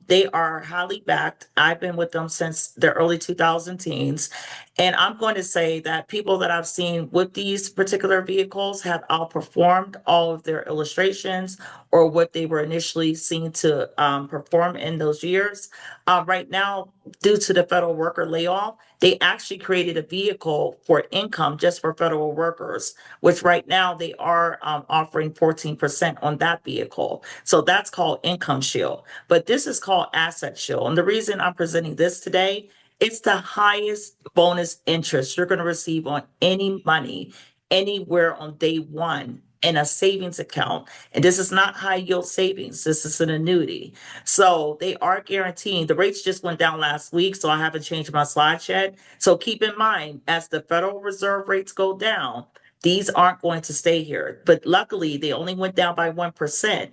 They are highly backed. I've been with them since the early 2000 teens. And I'm going to say that people that I've seen with these particular vehicles have outperformed all of their illustrations or what they were initially seen to perform in those years. Right now, due to the federal worker layoff, they actually created a vehicle for income just for federal workers, which right now they are offering 14% on that vehicle. So that's called Income Shield. But this is called Asset Shield. And the reason I'm presenting this today, it's the highest bonus interest you're going to receive on any money anywhere on day one in a savings account. And this is not high yield savings. This is an annuity. So they are guaranteeing the rates just went down last week. So I haven't changed my slides yet. So keep in mind, as the Federal Reserve rates go down, these aren't going to stay here. But luckily, they only went down by 1%.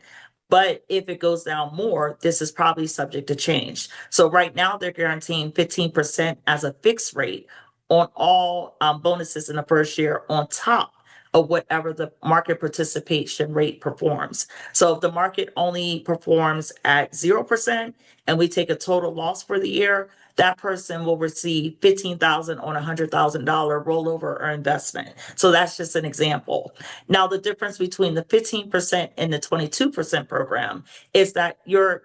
But if it goes down more, this is probably subject to change. So right now, they're guaranteeing 15% as a fixed rate on all bonuses in the first year on top of whatever the market participation rate performs. So if the market only performs at 0% and we take a total loss for the year, that person will receive 15,000 on $100,000 rollover or investment. So that's just an example. Now, the difference between the 15% and the 22% program is that you're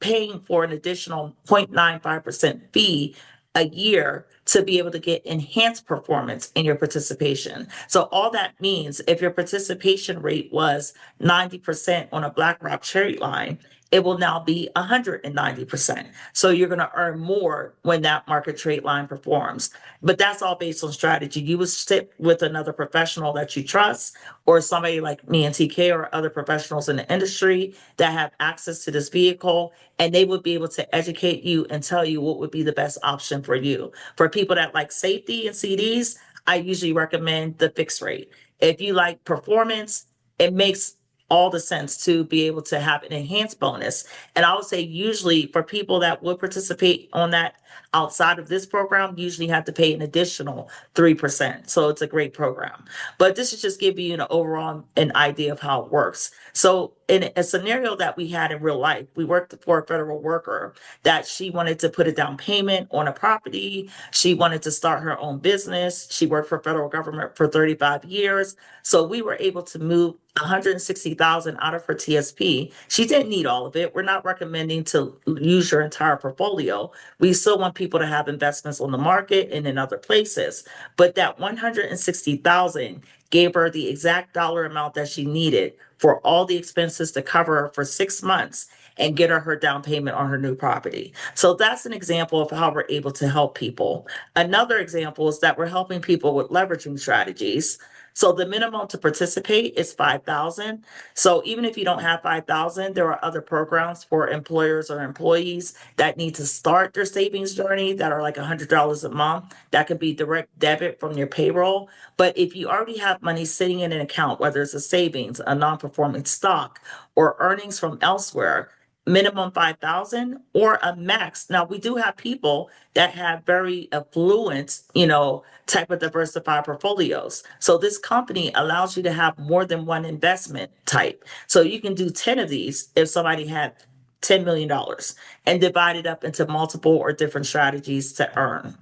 paying for an additional 0.95% fee a year to be able to get enhanced performance in your participation. So all that means if your participation rate was 90% on a BlackRock Cherry line, it will now be 190%. So you're going to earn more when that market trade line performs. But that's all based on strategy. You would sit with another professional that you trust, or somebody like me and TK or other professionals in the industry that have access to this vehicle, and they would be able to educate you and tell you what would be the best option for you. For people that like safety and CDs, I usually recommend the fixed rate. If you like performance, it makes all the sense to be able to have an enhanced bonus. And I would say usually for people that would participate on that outside of this program, usually have to pay an additional 3%. So it's a great program. But this is just giving you an overall an idea of how it works. So in a scenario that we had in real life, we worked for a federal worker that she wanted to put a down payment on a property. She wanted to start her own business. She worked for federal government for 35 years. So we were able to move 160,000 out of her TSP. She didn't need all of it. We're not recommending to use your entire portfolio. We still want people to have investments on the market and in other places. But that 160,000 gave her the exact dollar amount that she needed for all the expenses to cover her for 6 months and get her down payment on her new property. So that's an example of how we're able to help people. Another example is that we're helping people with leveraging strategies. So the minimum to participate is 5,000. So even if you don't have 5,000, there are other programs for employers or employees that need to start their savings journey that are like $100 a month. That could be direct debit from your payroll. But if you already have money sitting in an account, whether it's a savings, a non-performing stock, or earnings from elsewhere, minimum 5,000 or a max. Now we do have people that have very affluent, type of diversified portfolios. So this company allows you to have more than one investment type. So you can do 10 of these if somebody had $10 million and divide it up into multiple or different strategies to earn.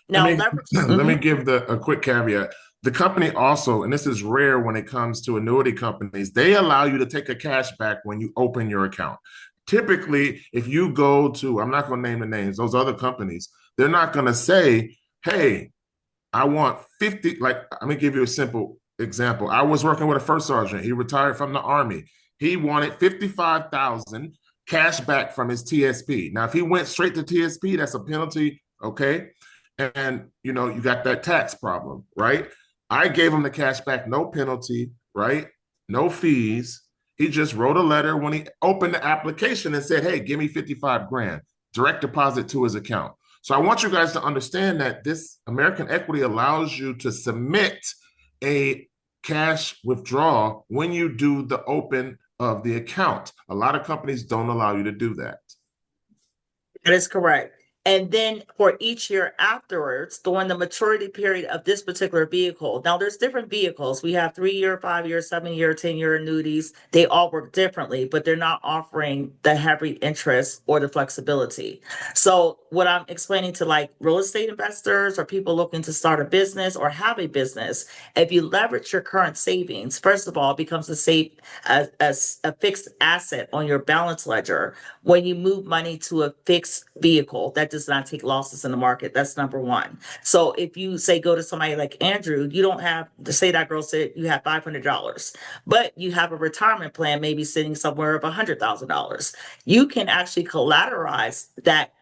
Now, leverage. Let me give a quick caveat. The company also, and this is rare when it comes to annuity companies, they allow you to take a cash back when you open your account. Typically, if you go to, I'm not going to name the names, those other companies, they're not going to say, hey, I want 50. Like, let me give you a simple example. I was working with a first sergeant. He retired from the Army. He wanted 55,000 cash back from his TSP. Now, if he went straight to TSP, that's a penalty, okay? And you got that tax problem, right? I gave him the cash back, no penalty, right? No fees. He just wrote a letter when he opened the application and said, hey, give me 55 grand, direct deposit to his account. So I want you guys to understand that this American Equity allows you to submit a cash withdrawal when you do the open of the account. A lot of companies don't allow you to do that. That is correct. And then for each year afterwards, during the maturity period of this particular vehicle, now there's different vehicles. We have 3-year, 5-year, 7-year, 10-year annuities. They all work differently, but they're not offering the heavy interest or the flexibility. So what I'm explaining to like real estate investors or people looking to start a business or have a business, if you leverage your current savings, first of all, it becomes a fixed asset on your balance ledger when you move money to a fixed vehicle that does not take losses in the market. That's number one. So if you say go to somebody like Andrew, you don't have to say that girl said you have $500, but you have a retirement plan maybe sitting somewhere of $100,000. You can actually collateralize that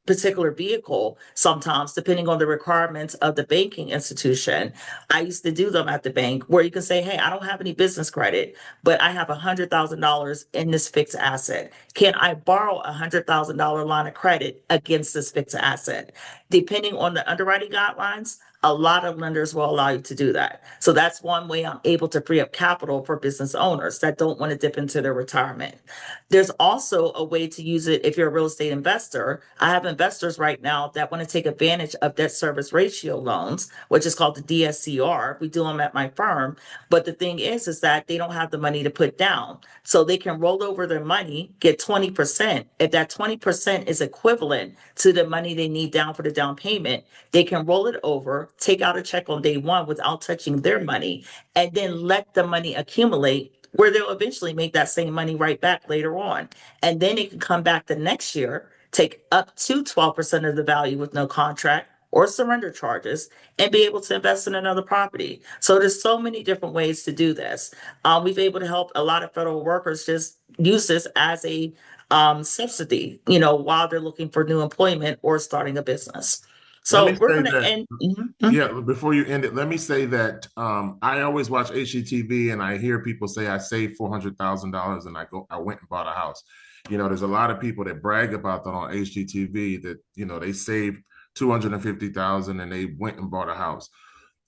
particular vehicle sometimes depending on the requirements of the banking institution. I used to do them at the bank where you can say, hey, I don't have any business credit, but I have $100,000 in this fixed asset. Can I borrow $100,000 line of credit against this fixed asset? Depending on the underwriting guidelines, a lot of lenders will allow you to do that. So that's one way I'm able to free up capital for business owners that don't want to dip into their retirement. There's also a way to use it if you're a real estate investor. I have investors right now that want to take advantage of debt service ratio loans, which is called the DSCR. We do them at my firm. But the thing is that they don't have the money to put down. So they can roll over their money, get 20%. If that 20% is equivalent to the money they need down for the down payment, they can roll it over, take out a check on day one without touching their money, and then let the money accumulate where they'll eventually make that same money right back later on. And then it can come back the next year, take up to 12% of the value with no contract or surrender charges, and be able to invest in another property. So there's so many different ways to do this. We've been able to help a lot of federal workers just use this as a subsidy, while they're looking for new employment or starting a business. Let me So we're say going to that, end. yeah, before you end it, let me say that I always watch HGTV and I hear people say I saved $400,000 and I went and bought a house. There's a lot of people that brag about that on HGTV that, they saved 250,000 and they went and bought a house.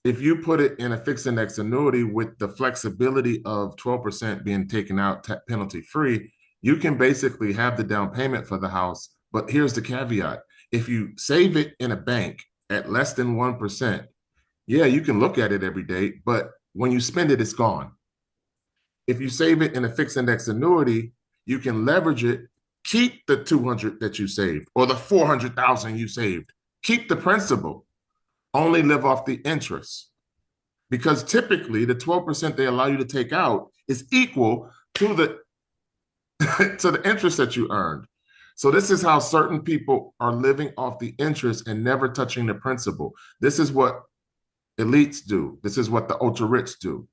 If you put it in a fixed index annuity with the flexibility of 12% being taken out penalty free, you can basically have the down payment for the house. But here's the caveat. If you save it in a bank at less than 1%, yeah, you can look at it every day, but when you spend it, it's gone. if you save it in a fixed index annuity, you can leverage it, keep the 200 that you saved or the 400,000 you saved, keep the principal, only live off the interest. Because typically the 12% they allow you to take out is equal to the to the interest that you earned. So this is how certain people are living off the interest and never touching the principal. This is what elites do. This is what the ultra rich do.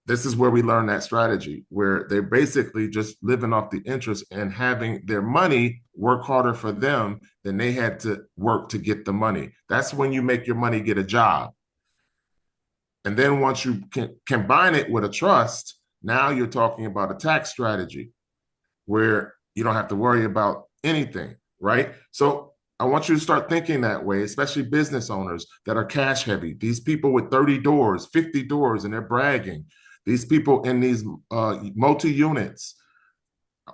This is where we learn that strategy, where they're basically just living off the interest and having their money work harder for them than they had to work to get the money. That's when you make your money get a job. And then once you can combine it with a trust, now you're talking about a tax strategy where you don't have to worry about anything, right? So I want you to start thinking that way, especially business owners that are cash heavy. These people with 30 doors, 50 doors, and they're bragging. These people in these multi-units.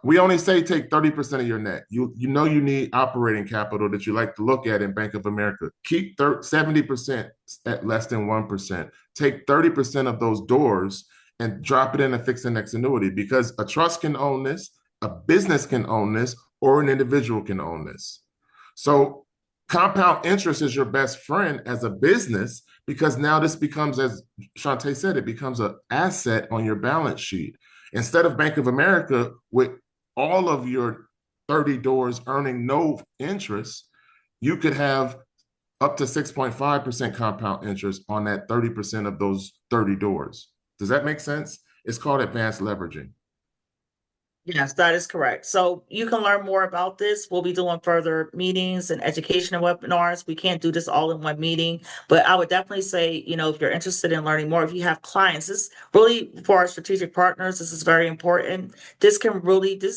We only say take 30% of your net. You know you need operating capital that you like to look at in Bank of America. Keep 70% at less than 1%. Take 30% of those doors and drop it in a fixed index annuity, because a trust can own this, a business can own this, or an individual can own this. So compound interest is your best friend as a business, because now this becomes, as Shantae said, it becomes an asset on your balance sheet. Instead of Bank of America with all of your 30 doors earning no interest, you could have up to 6.5% compound interest on that 30% of those 30 doors. Does that make sense? It's called advanced leveraging. Yes, that is correct. So you can learn more about this. We'll be doing further meetings and educational webinars. We can't do this all in one meeting, but I would definitely say, if you're interested in learning more, if you have clients, this really for our strategic partners, this is very important. This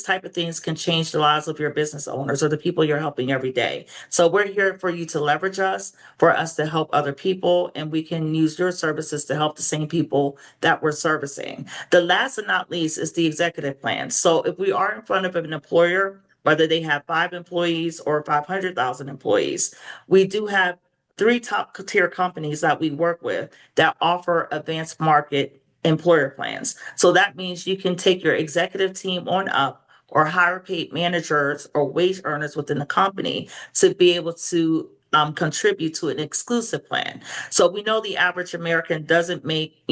type of things can change the lives of your business owners or the people you're helping every day. So we're here for you to leverage us, for us to help other people, and we can use your services to help the same people that we're servicing. The last and not least is the executive plan. So if we are in front of an employer, whether they have 5 employees or 500,000 employees, we do have 3 top tier companies that we work with that offer advanced market employer plans. So that means you can take your executive team on up or higher paid managers or wage earners within the company to be able to contribute to an exclusive plan. So we know the average American doesn't make,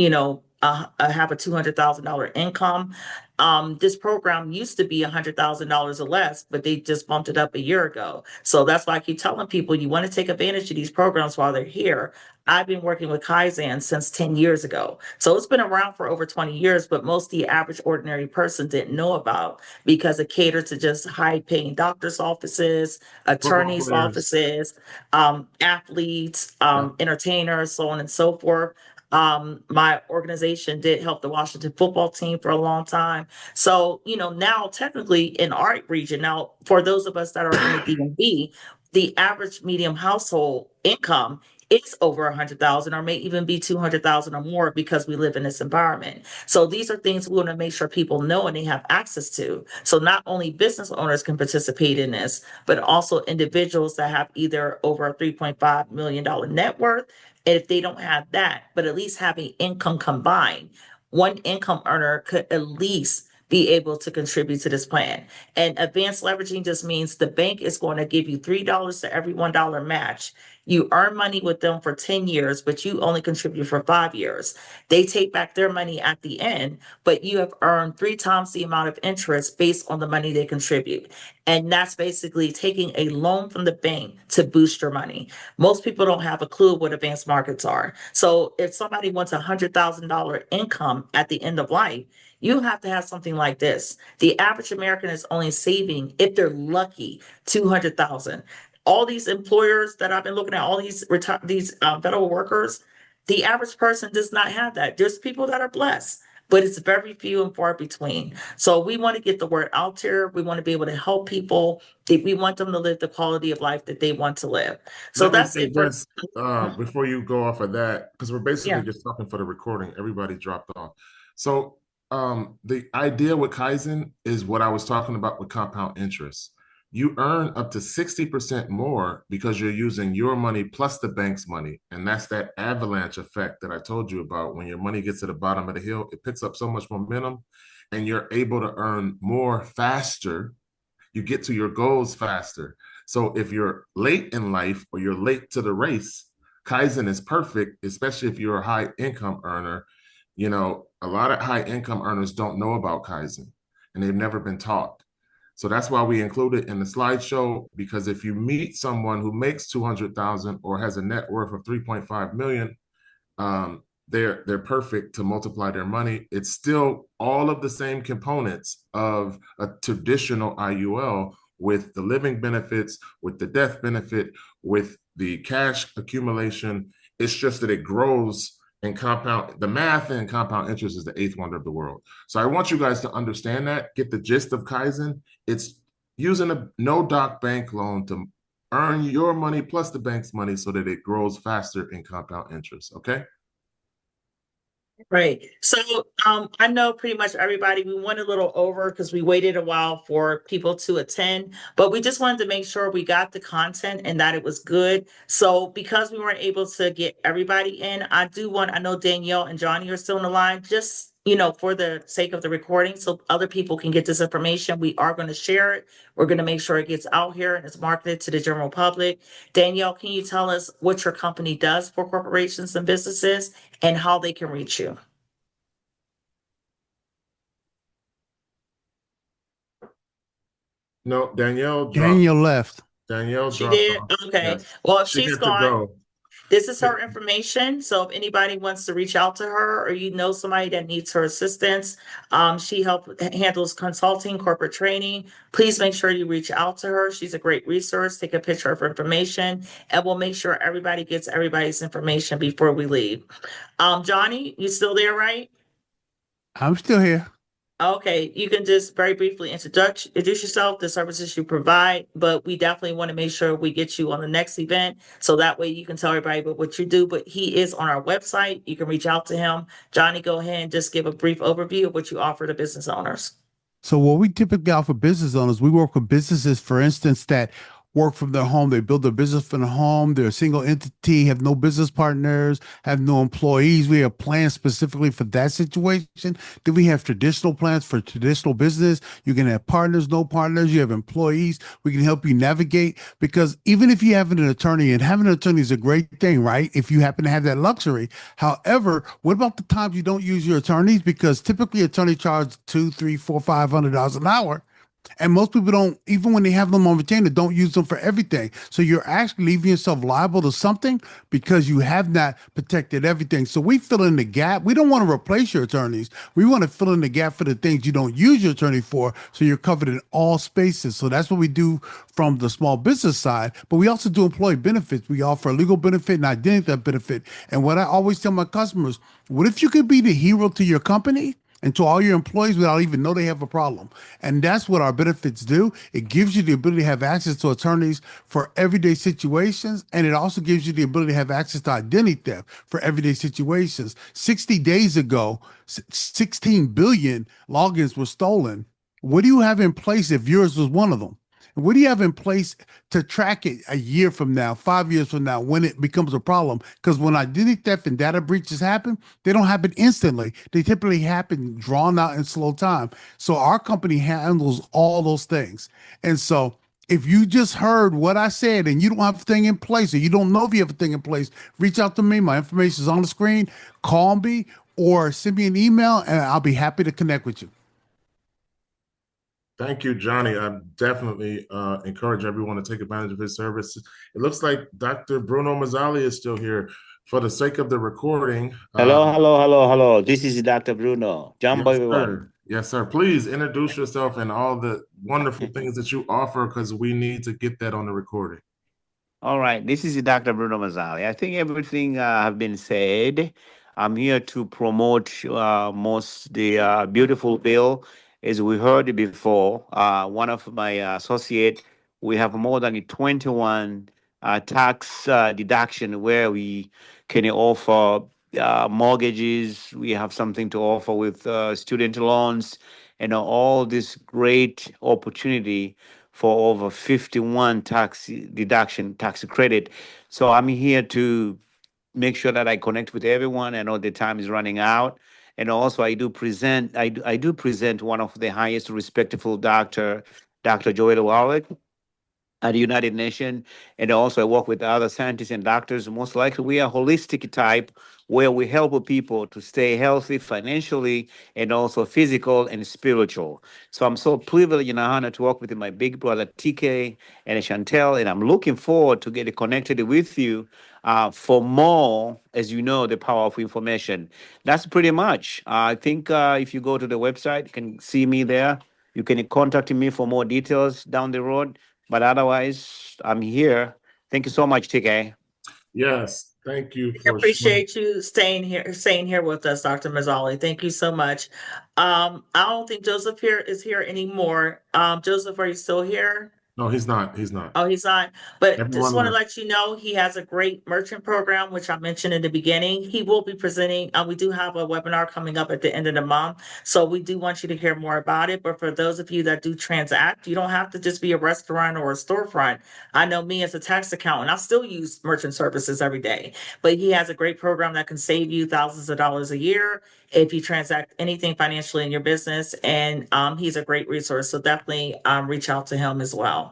have a $200,000 income. This program used to be $100,000 or less, but they just bumped it up a year ago. So that's why I keep telling people you want to take advantage of these programs while they're here. I've been working with Kaizen since 10 years ago. So it's been around for over 20 years, but most the average ordinary person didn't know about because it catered to just high paying doctors' offices, Football attorneys' players. offices, athletes, Yeah. entertainers, so on and so forth. My organization did help the Washington football team for a long time. So, now technically in our region, now for those of us that are in the DMV, the average medium household income is over 100,000 or may even be 200,000 or more because we live in this environment. So these are things we want to make sure people know and they have access to. So not only business owners can participate in this, but also individuals that have either over a $3.5 million net worth. And if they don't have that, but at least having income combined, one income earner could at least be able to contribute to this plan. And advanced leveraging just means the bank is going to give you $3 to every $1 match. You earn money with them for 10 years, but you only contribute for 5 years. They take back their money at the end, but you have earned 3 times the amount of interest based on the money they contribute. And that's basically taking a loan from the bank to boost your money. Most people don't have a clue what advanced markets are. So if somebody wants $100,000 income at the end of life, you have to have something like this. The average American is only saving, if they're lucky, 200,000. All these employers that I've been looking at, all these federal workers, the average person does not have that. There's people that are blessed, but it's very few and far between. So we want to get the word out there. We want to be able to help people. We want them to live the quality of life that they want to live. So Let me that's say it for. this before you go off of that, because we're basically Yeah. just talking for the recording. Everybody dropped off. So the idea with Kaizen is what I was talking about with compound interest. you earn up to 60% more because you're using your money plus the bank's money. And that's that avalanche effect that I told you about. When your money gets to the bottom of the hill, it picks up so much momentum and you're able to earn more faster. You get to your goals faster. So if you're late in life or you're late to the race, Kaizen is perfect, especially if you're a high income earner. You know, a lot of high income earners don't know about Kaizen and they've never been taught. So that's why we include it in the slideshow, because if you meet someone who makes 200,000 or has a net worth of 3.5 million, they're perfect to multiply their money. It's still all of the same components of a traditional IUL, with the living benefits, with the death benefit, with the cash accumulation. It's just that it grows and compound. The math and compound interest is the eighth wonder of the world. So I want you guys to understand that, get the gist of Kaizen. It's using a no doc bank loan to earn your money plus the bank's money so that it grows faster in compound interest. Okay. Right. So I know pretty much everybody, we went a little over because we waited a while for people to attend, but we just wanted to make sure we got the content and that it was good. So because we weren't able to get everybody in, I know Danielle and Johnny are still on the line, just, for the sake of the recording, so other people can get this information. We are going to share it. We're going to make sure it gets out here and it's marketed to the general public. Danielle, can you tell us what your company does for corporations and businesses and how they can reach you? No, Danielle dropped. Daniel left. Danielle She dropped did? off. Okay. Yes, Well, if she she's had to gone, go. this is her information. So if anybody wants to reach out to her or somebody that needs her assistance, she handles consulting, corporate training. Please make sure you reach out to her. She's a great resource. Take a picture of her information and we'll make sure everybody gets everybody's information before we leave. Johnny, you still there, right? I'm still here. Okay, you can just very briefly introduce yourself, the services you provide, but we definitely want to make sure we get you on the next event. So that way you can tell everybody about what you do, but he is on our website. You can reach out to him. Johnny, go ahead and just give a brief overview of what you offer to business owners. So what we typically offer business owners, we work with businesses, for instance, that work from their home. They build their business from their home. They're a single entity, have no business partners, have no employees. We have plans specifically for that situation. Then we have traditional plans for traditional business. You can have partners, no partners. You have employees. We can help you navigate, because even if you have an attorney, and having an attorney is a great thing, right? If you happen to have that luxury. However, what about the times you don't use your attorneys? Because typically attorney charge $200, $300, $400, $500 an hour. And most people don't, even when they have them on retainer, don't use them for everything. So you're actually leaving yourself liable to something because you have not protected everything. So we fill in the gap. We don't want to replace your attorneys. We want to fill in the gap for the things you don't use your attorney for. So you're covered in all spaces. So that's what we do from the small business side. But we also do employee benefits. We offer a legal benefit and identity theft benefit. And what I always tell my customers, what if you could be the hero to your company and to all your employees without even know they have a problem? And that's what our benefits do. It gives you the ability to have access to attorneys for everyday situations, and it also gives you the ability to have access to identity theft for everyday situations. 60 days ago, 16 billion logins were stolen. What do you have in place if yours was one of them? What do you have in place to track it a year from now, 5 years from now, when it becomes a problem? Because when identity theft and data breaches happen, they don't happen instantly. They typically happen drawn out in slow time. So our company handles all those things. And so if you just heard what I said and you don't have a thing in place, or you don't know if you have a thing in place, reach out to me. My information is on the screen. Call me or send me an email and I'll be happy to connect with you. Thank you, Johnny. I definitely encourage everyone to take advantage of his service. It looks like Dr. Bruno Mazzali is still here. For the sake of the recording. Hello. This is Dr. Bruno. Jumbo, Yes, everyone. sir. Yes, sir. Please introduce yourself and all the wonderful things that you offer, because we need to get that on the recording. All right, this is Dr. Bruno Mazzali. I think everything have been said. I'm here to promote most the beautiful bill, as we heard before. One of my associate, we have more than 21 tax deduction where we can offer mortgages. We have something to offer with student loans, and all this great opportunity for over 51 tax deduction, tax credit. So I'm here to make sure that I connect with everyone. I know the time is running out. And also I do present one of the highest respectful doctor, Dr. Joel Wallach at the United Nations, and also I work with other scientists and doctors. Most likely, we are holistic type, where we help people to stay healthy financially and also physical and spiritual. So I'm so privileged and honored to work with my big brother TK and Chantel, and I'm looking forward to getting connected with you for more, as you know, the power of information. That's pretty much. I think if you go to the website, you can see me there. You can contact me for more details down the road. But otherwise, I'm here. Thank you so much, TK. Yes, thank you We for sharing. appreciate you staying here with us, Dr. Mazzali. Thank you so much. I don't think Joseph here is here anymore. Joseph, are you still here? No, he's not. He's not. Oh, he's not. But just Everyone want to left. let you know he has a great merchant program, which I mentioned in the beginning. He will be presenting. We do have a webinar coming up at the end of the month. So we do want you to hear more about it. But for those of you that do transact, you don't have to just be a restaurant or a storefront. I know me as a tax accountant, I still use merchant services every day. But he has a great program that can save you thousands of dollars a year if you transact anything financially in your business. And he's a great resource. So definitely reach out to him as well.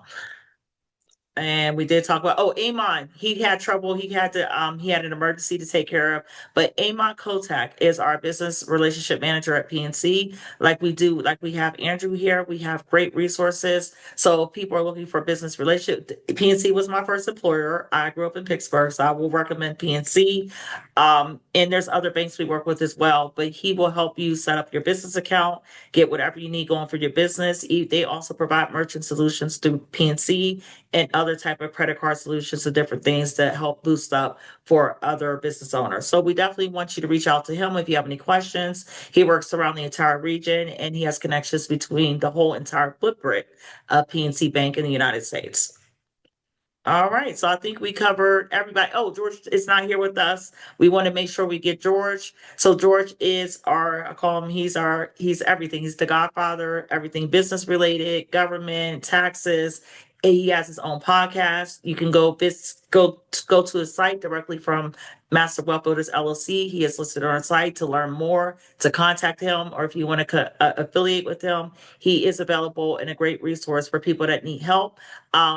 And we did talk about, oh, Amon, he had trouble. He had an emergency to take care of. But Amon Kotak is our business relationship manager at PNC. Like we have Andrew here, we have great resources. So if people are looking for business relationship, PNC was my first employer. I grew up in Pittsburgh, so I will recommend PNC. And there's other banks we work with as well, but he will help you set up your business account, get whatever you need going for your business. They also provide merchant solutions through PNC and other type of credit card solutions and different things that help boost up for other business owners. So we definitely want you to reach out to him if you have any questions. He works around the entire region and he has connections between the whole entire footprint of PNC Bank in the United States. All right, so I think we covered everybody. Oh, George is not here with us. We want to make sure we get George. So George is I call him, he's everything. He's the godfather, everything business related, government, taxes. And he has his own podcast. You can go to his site directly from Master Wealth Builders LLC. He is listed on our site to learn more, to contact him, or if you want to affiliate with him, he is available and a great resource for people that need help.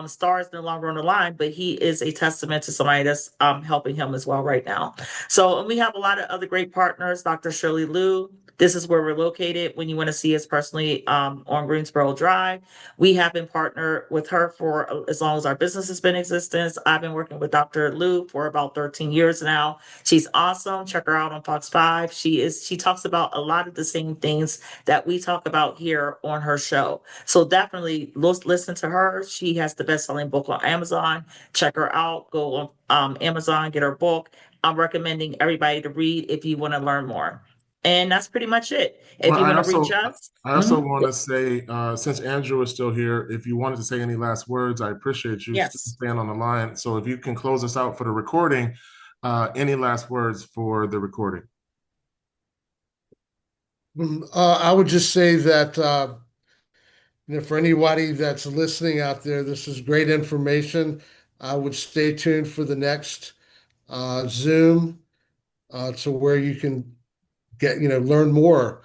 Star is no longer on the line, but he is a testament to somebody that's helping him as well right now. So, and we have a lot of other great partners. Dr. Shirley Liu, this is where we're located when you want to see us personally on Greensboro Drive. We have been partnered with her for as long as our business has been in existence. I've been working with Dr. Liu for about 13 years now. She's awesome. Check her out on Fox 5. She talks about a lot of the same things that we talk about here on her show. So definitely listen to her. She has the best-selling book on Amazon. Check her out. Go on Amazon, get her book. I'm recommending everybody to read if you want to learn more. And that's pretty much it. If Well, you want to reach us. I also want to say, since Andrew is still here, if you wanted to say any last words, I appreciate you Yes. staying on the line. So if you can close us out for the recording, any last words for the recording? I would just say that for anybody that's listening out there, this is great information. I would stay tuned for the next Zoom to where you can learn more.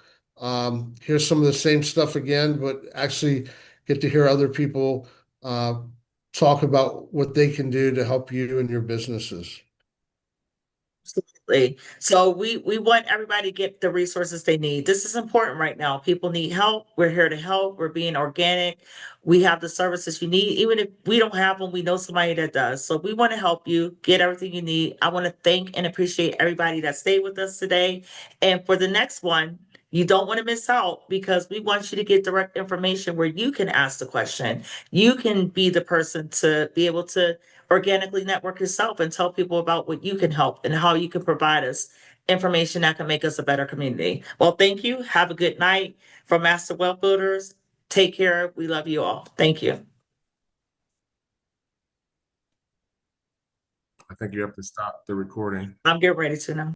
Hear some of the same stuff again, but actually get to hear other people talk about what they can do to help you and your businesses. Absolutely. So we want everybody to get the resources they need. This is important right now. People need help. We're here to help. We're being organic. We have the services you need. Even if we don't have them, we know somebody that does. So we want to help you get everything you need. I want to thank and appreciate everybody that stayed with us today. And for the next one, you don't want to miss out because we want you to get direct information where you can ask the question. You can be the person to be able to organically network yourself and tell people about what you can help and how you can provide us information that can make us a better community. Well, thank you. Have a good night from Master Wealth Builders. Take care. We love you all. Thank you. I think you have to stop the recording. I'm getting ready to now.